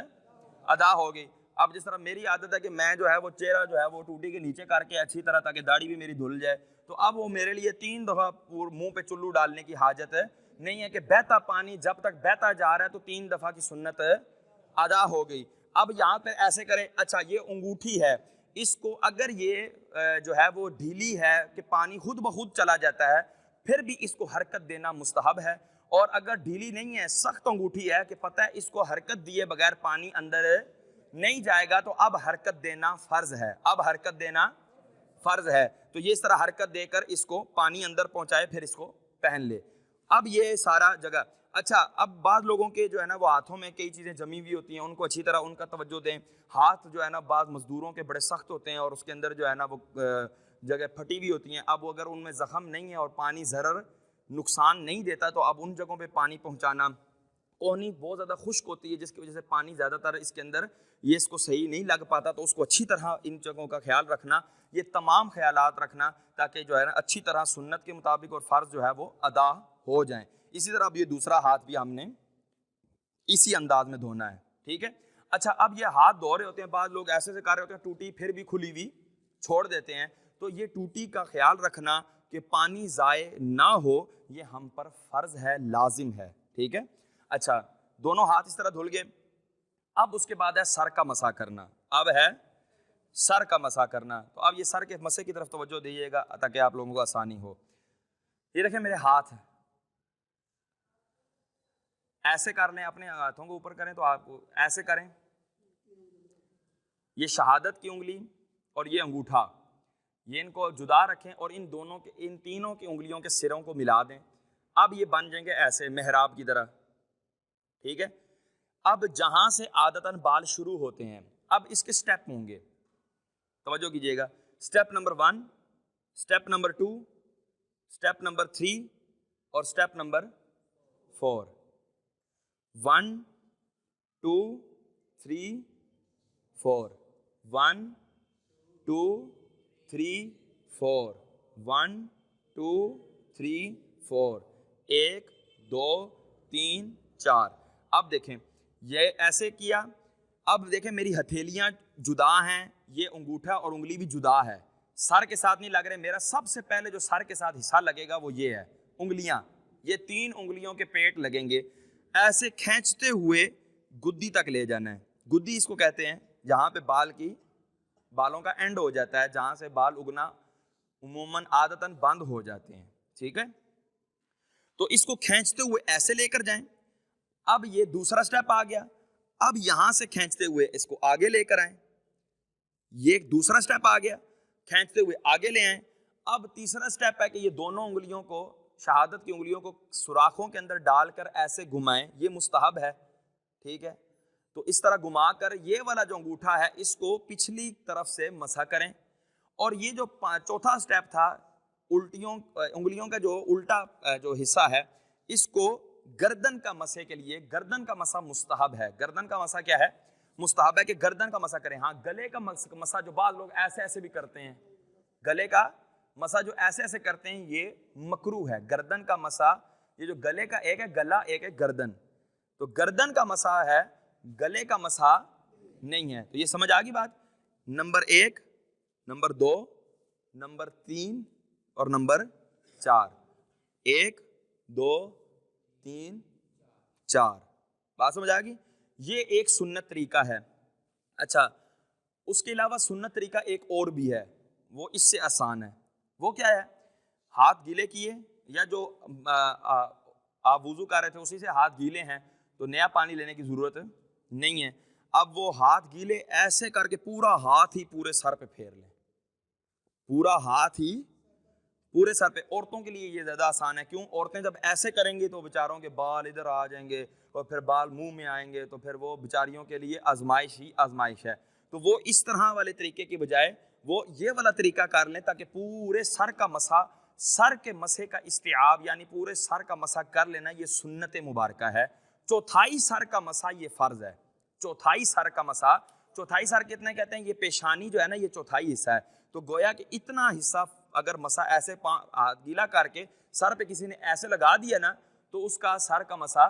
ادا ہو گئی. اب جس طرح میری عادت ہے کہ میں جو ہے وہ چہرہ جو ہے وہ ٹوٹی کے نیچے کر کے اچھی طرح تاکہ داڑھی بھی میری دھل جائے، تو اب وہ میرے لیے 3 دفعہ منہ پہ چلو ڈالنے کی حاجت نہیں ہے کہ بہتا پانی جب تک بہتا جا رہا ہے تو 3 دفعہ کی سنت ادا ہو گئی. اب یہاں پہ ایسے کریں. اچھا یہ انگوٹھی ہے، اس کو اگر یہ جو ہے وہ ڈھیلی ہے کہ پانی خود بخود چلا جاتا ہے، پھر بھی اس کو حرکت دینا مستحب ہے. اور اگر ڈھیلی نہیں ہے، سخت انگوٹھی ہے کہ پتہ ہے اس کو حرکت دیے بغیر پانی اندر نہیں جائے گا، تو اب حرکت دینا فرض ہے. اب حرکت دینا فرض ہے. تو یہ اس طرح حرکت دے کر اس کو پانی اندر پہنچائے، پھر اس کو پہن لے. اب یہ سارا جگہ. اچھا اب بعض لوگوں کے جو ہے نا وہ ہاتھوں میں کئی چیزیں جمی ہوئی ہوتی ہیں، ان کو اچھی طرح ان کا توجہ دیں. ہاتھ جو ہے نا بعض مزدوروں کے بڑے سخت ہوتے ہیں اور اس کے اندر جو ہے نا وہ جگہ پھٹی ہوئی ہوتی ہیں. اب اگر ان میں زخم نہیں ہے اور پانی ضرر نقصان نہیں دیتا، تو اب ان جگہوں پہ پانی پہنچانا. کونی بہت زیادہ خشک ہوتی ہے جس کی وجہ سے پانی زیادہ تر اس کے اندر یہ اس کو صحیح نہیں لگ پاتا، تو اس کو اچھی طرح ان جگہوں کا خیال رکھنا. یہ تمام خیالات رکھنا تاکہ جو ہے نا اچھی طرح سنت کے مطابق اور فرض جو ہے وہ ادا ہو جائیں. اسی طرح اب یہ دوسرا ہاتھ بھی ہم نے اسی انداز میں دھونا ہے. ٹھیک ہے. اچھا اب یہ ہاتھ دھو رہے ہوتے ہیں، بعض لوگ ایسے سے کر رہے ہوتے ہیں ٹوٹی پھر بھی کھلی ہوئی چھوڑ دیتے ہیں. تو یہ ٹوٹی کا خیال رکھنا کہ پانی ضائع نہ ہو، یہ ہم پر فرض ہے، لازم ہے. ٹھیک ہے. اچھا دونوں ہاتھ اس طرح دھل گئے. اب اس کے بعد ہے سر کا مسح کرنا. اب ہے سر کا مسح کرنا. تو اب یہ سر کے مسح کی طرف توجہ دیجیے گا تاکہ آپ لوگوں کو آسانی ہو. یہ دیکھیں میرے ہاتھ ایسے کر لیں، اپنے ہاتھوں کو اوپر کریں تو آپ ایسے کریں. یہ شہادت کی انگلی اور یہ انگوٹھا، یہ ان کو جدا رکھیں اور ان دونوں کے ان تینوں کی انگلیوں کے سروں کو ملا دیں. اب یہ بن جائیں گے ایسے محراب کی طرح. ٹھیک ہے. اب جہاں سے عادتاً بال شروع ہوتے ہیں، اب اس کے سٹیپ ہوں گے، توجہ کیجیے گا. Step number 1، step number 2، step number 3 اور سٹیپ نمبر 4. 1 2 3 4 1 2 3 4 1 2 3 4 1 2 3 4. اب دیکھیں یہ ایسے کیا. اب دیکھیں میری ہتھیلیاں جدا ہیں، یہ انگوٹھا اور انگلی بھی جدا ہے، سر کے ساتھ نہیں لگ رہے. میرا سب سے پہلے جو سر کے ساتھ حصہ لگے گا وہ یہ ہے انگلیاں. یہ 3 انگلیوں کے پیٹ لگیں گے. ایسے کھینچتے ہوئے گدی تک لے جانا ہے. گدی اس کو کہتے ہیں جہاں پہ بالوں کا اینڈ ہو جاتا ہے، جہاں سے بال اگنا عموماً عادتاً بند ہو جاتے ہیں. ٹھیک ہے. تو اس کو کھینچتے ہوئے ایسے لے کر جائیں. اب یہ دوسرا سٹیپ آ گیا. اب یہاں سے کھینچتے ہوئے اس کو آگے لے کر آئیں. یہ ایک دوسرا سٹیپ آ گیا، کھینچتے ہوئے آگے لے آئیں. اب تیسرا سٹیپ ہے کہ یہ دونوں انگلیوں کو، شہادت کی انگلیوں کو سوراخوں کے اندر ڈال کر ایسے گھمائیں. یہ مستحب ہے. ٹھیک ہے. تو اس طرح گھما کر یہ والا جو انگوٹھا ہے اس کو پچھلی طرف سے مسح کریں. اور یہ جو چوتھا سٹیپ تھا انگلیوں کا جو الٹا جو حصہ ہے، اس کو گردن کا مسح کے لیے، گردن کا مسح مستحب ہے. گردن کا مسح کیا ہے؟ مستحب ہے کہ گردن کا مسح کریں. ہاں گلے کا مسح جو بعض لوگ ایسے ایسے بھی کرتے ہیں، گلے کا مسح جو ایسے ایسے کرتے ہیں یہ مکروہ ہے. گردن کا مسح، یہ جو گلے کا ایک ہے گلا، ایک ہے گردن، تو گردن کا مسح ہے، گلے کا مسح نہیں ہے. تو یہ سمجھ آ گئی بات. نمبر 1، نمبر 2، نمبر 3 اور نمبر 4. 1 2 3 4. بات سمجھ آ گئی. یہ ایک سنت طریقہ ہے. اچھا اس کے علاوہ سنت طریقہ ایک اور بھی ہے، وہ اس سے آسان ہے. وہ کیا ہے؟ ہاتھ گیلے کیے، یا جو آپ وضو کر رہے تھے اسی سے ہاتھ گیلے ہیں تو نیا پانی لینے کی ضرورت نہیں ہے. اب وہ ہاتھ گیلے ایسے کر کے پورا ہاتھ ہی پورے سر پہ پھیر لیں. پورا ہاتھ ہی پورے سر پہ. عورتوں کے لیے یہ زیادہ آسان ہے. کیوں؟ عورتیں جب ایسے کریں گی تو بیچاروں کے بال ادھر آ جائیں گے اور پھر بال منہ میں آئیں گے، تو پھر وہ بیچاریوں کے لیے آزمائش ہی آزمائش ہے. تو وہ اس طرح والے طریقے کی بجائے وہ یہ والا طریقہ کر لیں تاکہ پورے سر کا مسح، سر کے مسح کا استیعاب یعنی پورے سر کا مسح کر لینا یہ سنت مبارکہ ہے۔ چوتھائی سر کا مسح یہ فرض ہے۔ چوتھائی سر کا مسح، چوتھائی سر کتنے کہتے ہیں؟ یہ پیشانی جو ہے نا یہ چوتھائی حصہ ہے، تو گویا کہ اتنا حصہ اگر مسح ایسے گیلا کر کے سر پہ کسی نے ایسے لگا دیا نا تو اس کا سر کا مسح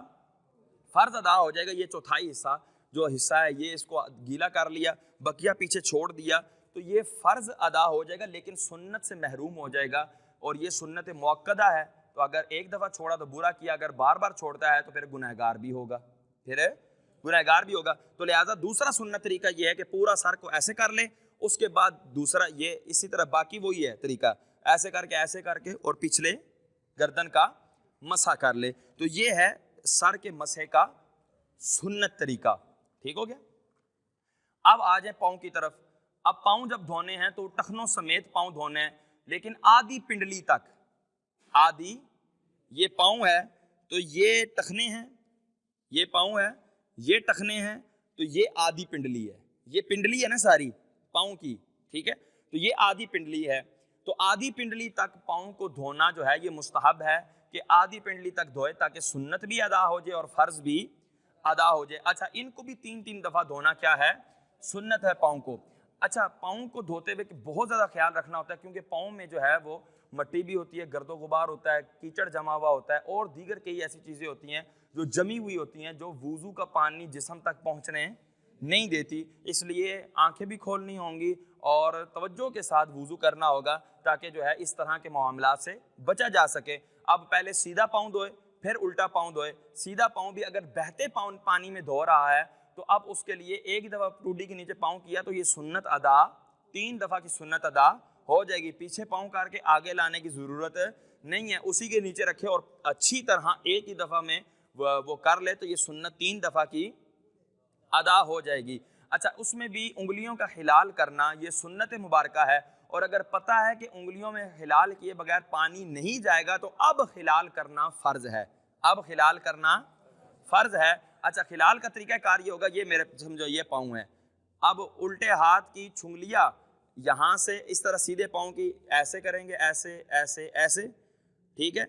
فرض ادا ہو جائے گا۔ یہ چوتھائی حصہ جو حصہ ہے یہ اس کو گیلا کر لیا، بقیہ پیچھے چھوڑ دیا تو یہ فرض ادا ہو جائے گا، لیکن سنت سے محروم ہو جائے گا، اور یہ سنت مؤکدہ ہے۔ تو اگر ایک دفعہ چھوڑا تو برا کیا، اگر بار بار چھوڑتا ہے تو پھر گنہگار بھی ہوگا، تو لہٰذا دوسرا سنت طریقہ یہ ہے کہ پورا سر کو ایسے کر لے، اس کے بعد دوسرا یہ اسی طرح باقی وہی ہے طریقہ، ایسے کر کے اور پچھلے گردن کا مسح کر لے۔ تو یہ ہے سر کے مسح کا سنت طریقہ، ٹھیک ہو گیا۔ اب آ جائیں پاؤں کی طرف۔ اب پاؤں جب دھونے ہیں تو ٹخنوں سمیت پاؤں دھونے ہیں، لیکن آدھی پنڈلی تک، آدھی یہ پاؤں ہے تو یہ ٹخنے ہیں، یہ پاؤں ہے، یہ ٹخنے ہیں، تو یہ آدھی پنڈلی ہے، یہ پنڈلی ہے نا ساری پاؤں کی، ٹھیک ہے، تو یہ آدھی پنڈلی ہے۔ تو آدھی پنڈلی تک پاؤں کو دھونا جو ہے یہ مستحب ہے کہ آدھی پنڈلی تک دھوئے تاکہ سنت بھی ادا ہو جائے اور فرض بھی ادا ہو جائے۔ اچھا، ان کو بھی 3 دفعہ دھونا کیا ہے؟ سنت ہے پاؤں کو۔ اچھا، پاؤں کو دھوتے ہوئے بہت زیادہ خیال رکھنا ہوتا ہے، کیونکہ پاؤں میں جو ہے وہ مٹی بھی ہوتی ہے، گرد و غبار ہوتا ہے، کیچڑ جمع ہوا ہوتا ہے، اور دیگر کئی ایسی چیزیں ہوتی ہیں جو جمی ہوئی ہوتی ہیں، جو وضو کا پانی جسم تک پہنچنے نہیں دیتی۔ اس لیے آنکھیں بھی کھولنی ہوں گی اور توجہ کے ساتھ وضو کرنا ہوگا تاکہ جو ہے اس طرح کے معاملات سے بچا جا سکے۔ اب پہلے سیدھا پاؤں دھوئے، پھر الٹا پاؤں دھوئے۔ سیدھا پاؤں بھی اگر بہتے پانی میں دھو رہا ہے تو اب اس کے لیے ایک دفعہ ٹوڈی کے نیچے پاؤں کیا تو یہ سنت ادا، 3 دفعہ کی سنت ادا ہو جائے گی۔ پیچھے پاؤں کر کے آگے لانے کی ضرورت نہیں ہے، اسی کے نیچے رکھے اور اچھی طرح ایک ہی دفعہ میں وہ کر لے تو یہ سنت 3 دفعہ کی ادا ہو جائے گی۔ اچھا، اس میں بھی انگلیوں کا ہلال کرنا یہ سنت مبارکہ ہے، اور اگر پتہ ہے کہ انگلیوں میں ہلال کیے بغیر پانی نہیں جائے گا تو اب ہلال کرنا فرض ہے، اب ہلال کرنا فرض ہے۔ اچھا، ہلال کا طریقہ کار یہ ہوگا، یہ میرے سمجھو یہ پاؤں ہے، اب الٹے ہاتھ کی چھنگلیاں یہاں سے اس طرح سیدھے پاؤں کی ایسے کریں گے، ایسے ایسے ایسے، ٹھیک ہے۔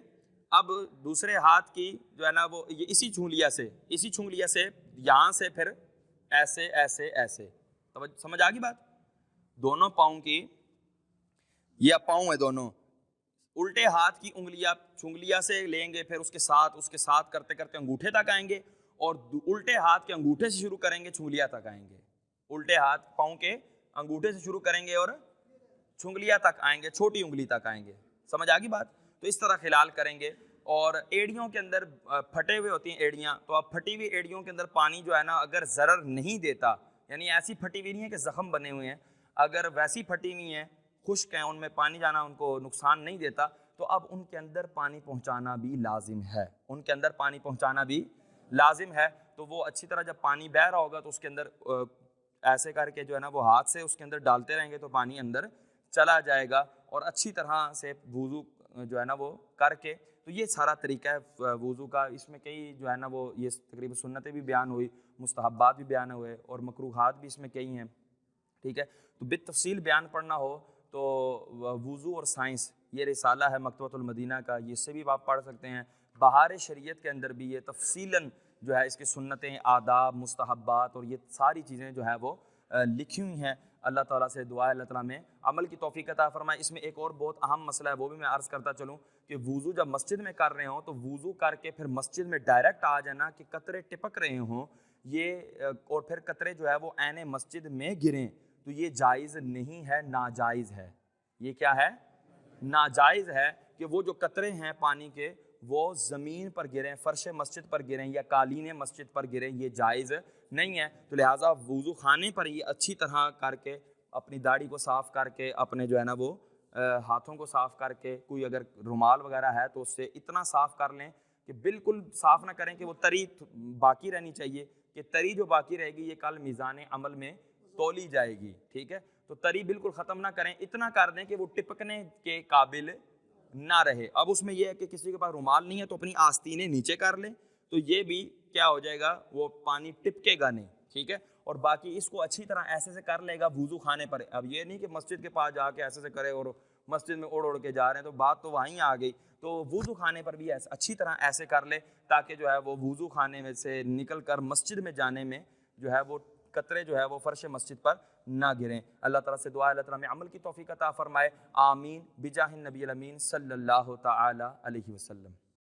اب دوسرے ہاتھ کی جو ہے نا وہ یہ اسی چھنگلیاں سے یہاں سے پھر ایسے ایسے ایسے، سمجھ آ گئی بات؟ دونوں پاؤں کی، یہ پاؤں ہے دونوں، الٹے ہاتھ کی انگلیاں چھنگلیاں سے لیں گے، پھر اس کے ساتھ کرتے کرتے انگوٹھے تک آئیں گے، اور الٹے ہاتھ کے انگوٹھے سے شروع کریں گے، چھنگلیاں تک آئیں گے۔ الٹے ہاتھ پاؤں کے انگوٹھے سے شروع کریں گے اور چھنگلیاں تک آئیں گے، چھوٹی انگلی تک آئیں گے، سمجھ آ گئی بات؟ تو اس طرح خلال کریں گے۔ اور ایڑیوں کے اندر پھٹے ہوئے ہوتی ہیں ایڑیاں، تو اب پھٹی ہوئی ایڑیوں کے اندر پانی جو ہے نا اگر ضرر نہیں دیتا، یعنی ایسی پھٹی ہوئی نہیں ہے کہ زخم بنے ہوئے ہیں، اگر ویسی پھٹی ہوئی ہیں، خشک ہیں، ان میں پانی جانا ان کو نقصان نہیں دیتا، تو اب ان کے اندر پانی پہنچانا بھی لازم ہے، ان کے اندر پانی پہنچانا بھی لازم ہے۔ تو وہ اچھی طرح جب پانی بہہ رہا ہوگا تو اس کے اندر ایسے کر کے جو ہے نا وہ ہاتھ سے اس کے اندر ڈالتے رہیں گے تو پانی اندر چلا جائے گا، اور اچھی طرح سے وضو جو ہے نا وہ کر کے، تو یہ سارا طریقہ ہے وضو کا۔ اس میں کئی جو ہے نا وہ یہ تقریباً سنتیں بھی بیان ہوئی، مستحبات بھی بیان ہوئے، اور مکروہات بھی اس میں کئی ہیں، ٹھیک ہے۔ تو بالتفصیل بیان پڑھنا ہو تو وضو اور سائنس یہ رسالہ ہے مکتبۃ المدینہ کا، یہ سے بھی آپ پڑھ سکتے ہیں۔ بہار شریعت کے اندر بھی یہ تفصیلاً جو ہے اس کی سنتیں، آداب، مستحبات اور یہ ساری چیزیں جو ہے وہ لکھی ہوئی ہیں۔ اللہ تعالیٰ سے دعا ہے اللہ تعالیٰ میں عمل کی توفیق عطا فرمائے۔ اس میں ایک اور بہت اہم مسئلہ ہے، وہ بھی میں عرض کرتا چلوں کہ وضو جب مسجد میں کر رہے ہوں تو وضو کر کے پھر مسجد میں ڈائریکٹ آ جانا کہ قطرے ٹپک رہے ہوں یہ، اور پھر قطرے جو ہے وہ عین مسجد میں گریں، تو یہ جائز نہیں ہے، ناجائز ہے۔ یہ کیا ہے؟ ناجائز ہے کہ وہ جو قطرے ہیں پانی کے وہ زمین پر گریں، فرش مسجد پر گریں یا قالین مسجد پر گریں، یہ جائز نہیں ہے۔ تو لہٰذا وضو خانے پر یہ اچھی طرح کر کے، اپنی داڑھی کو صاف کر کے، اپنے جو ہے نا وہ ہاتھوں کو صاف کر کے، کوئی اگر رومال وغیرہ ہے تو اس سے اتنا صاف کر لیں کہ بالکل صاف نہ کریں کہ وہ تری باقی رہنی چاہیے، کہ تری جو باقی رہے گی یہ کل میزان عمل میں تولی جائے گی، ٹھیک ہے۔ تو تری بالکل ختم نہ کریں، اتنا کر دیں کہ وہ ٹپکنے کے قابل نہ رہے۔ اب اس میں یہ ہے کہ کسی کے پاس رومال نہیں ہے تو اپنی آستینیں نیچے کر لیں، تو یہ بھی کیا ہو جائے گا، وہ پانی ٹپکے گا نہیں، ٹھیک ہے. اور باقی اس کو اچھی طرح ایسے سے کر لے گا وضو خانے پر. اب یہ نہیں کہ مسجد کے پاس جا کے ایسے سے کرے اور مسجد میں اڑ کے جا رہے ہیں، تو بات تو وہیں آ گئی. تو وضو خانے پر بھی ایسے اچھی طرح ایسے کر لے تاکہ جو ہے وہ وضو خانے میں سے نکل کر مسجد میں جانے میں جو ہے وہ قطرے جو ہے وہ فرش مسجد پر نہ گریں. اللہ تعالیٰ سے دعا ہے اللہ تعالیٰ ہمیں عمل کی توفیق عطا فرمائے. آمین بجاہ النبی الامین صلی اللہ تعالی علیہ وسلم.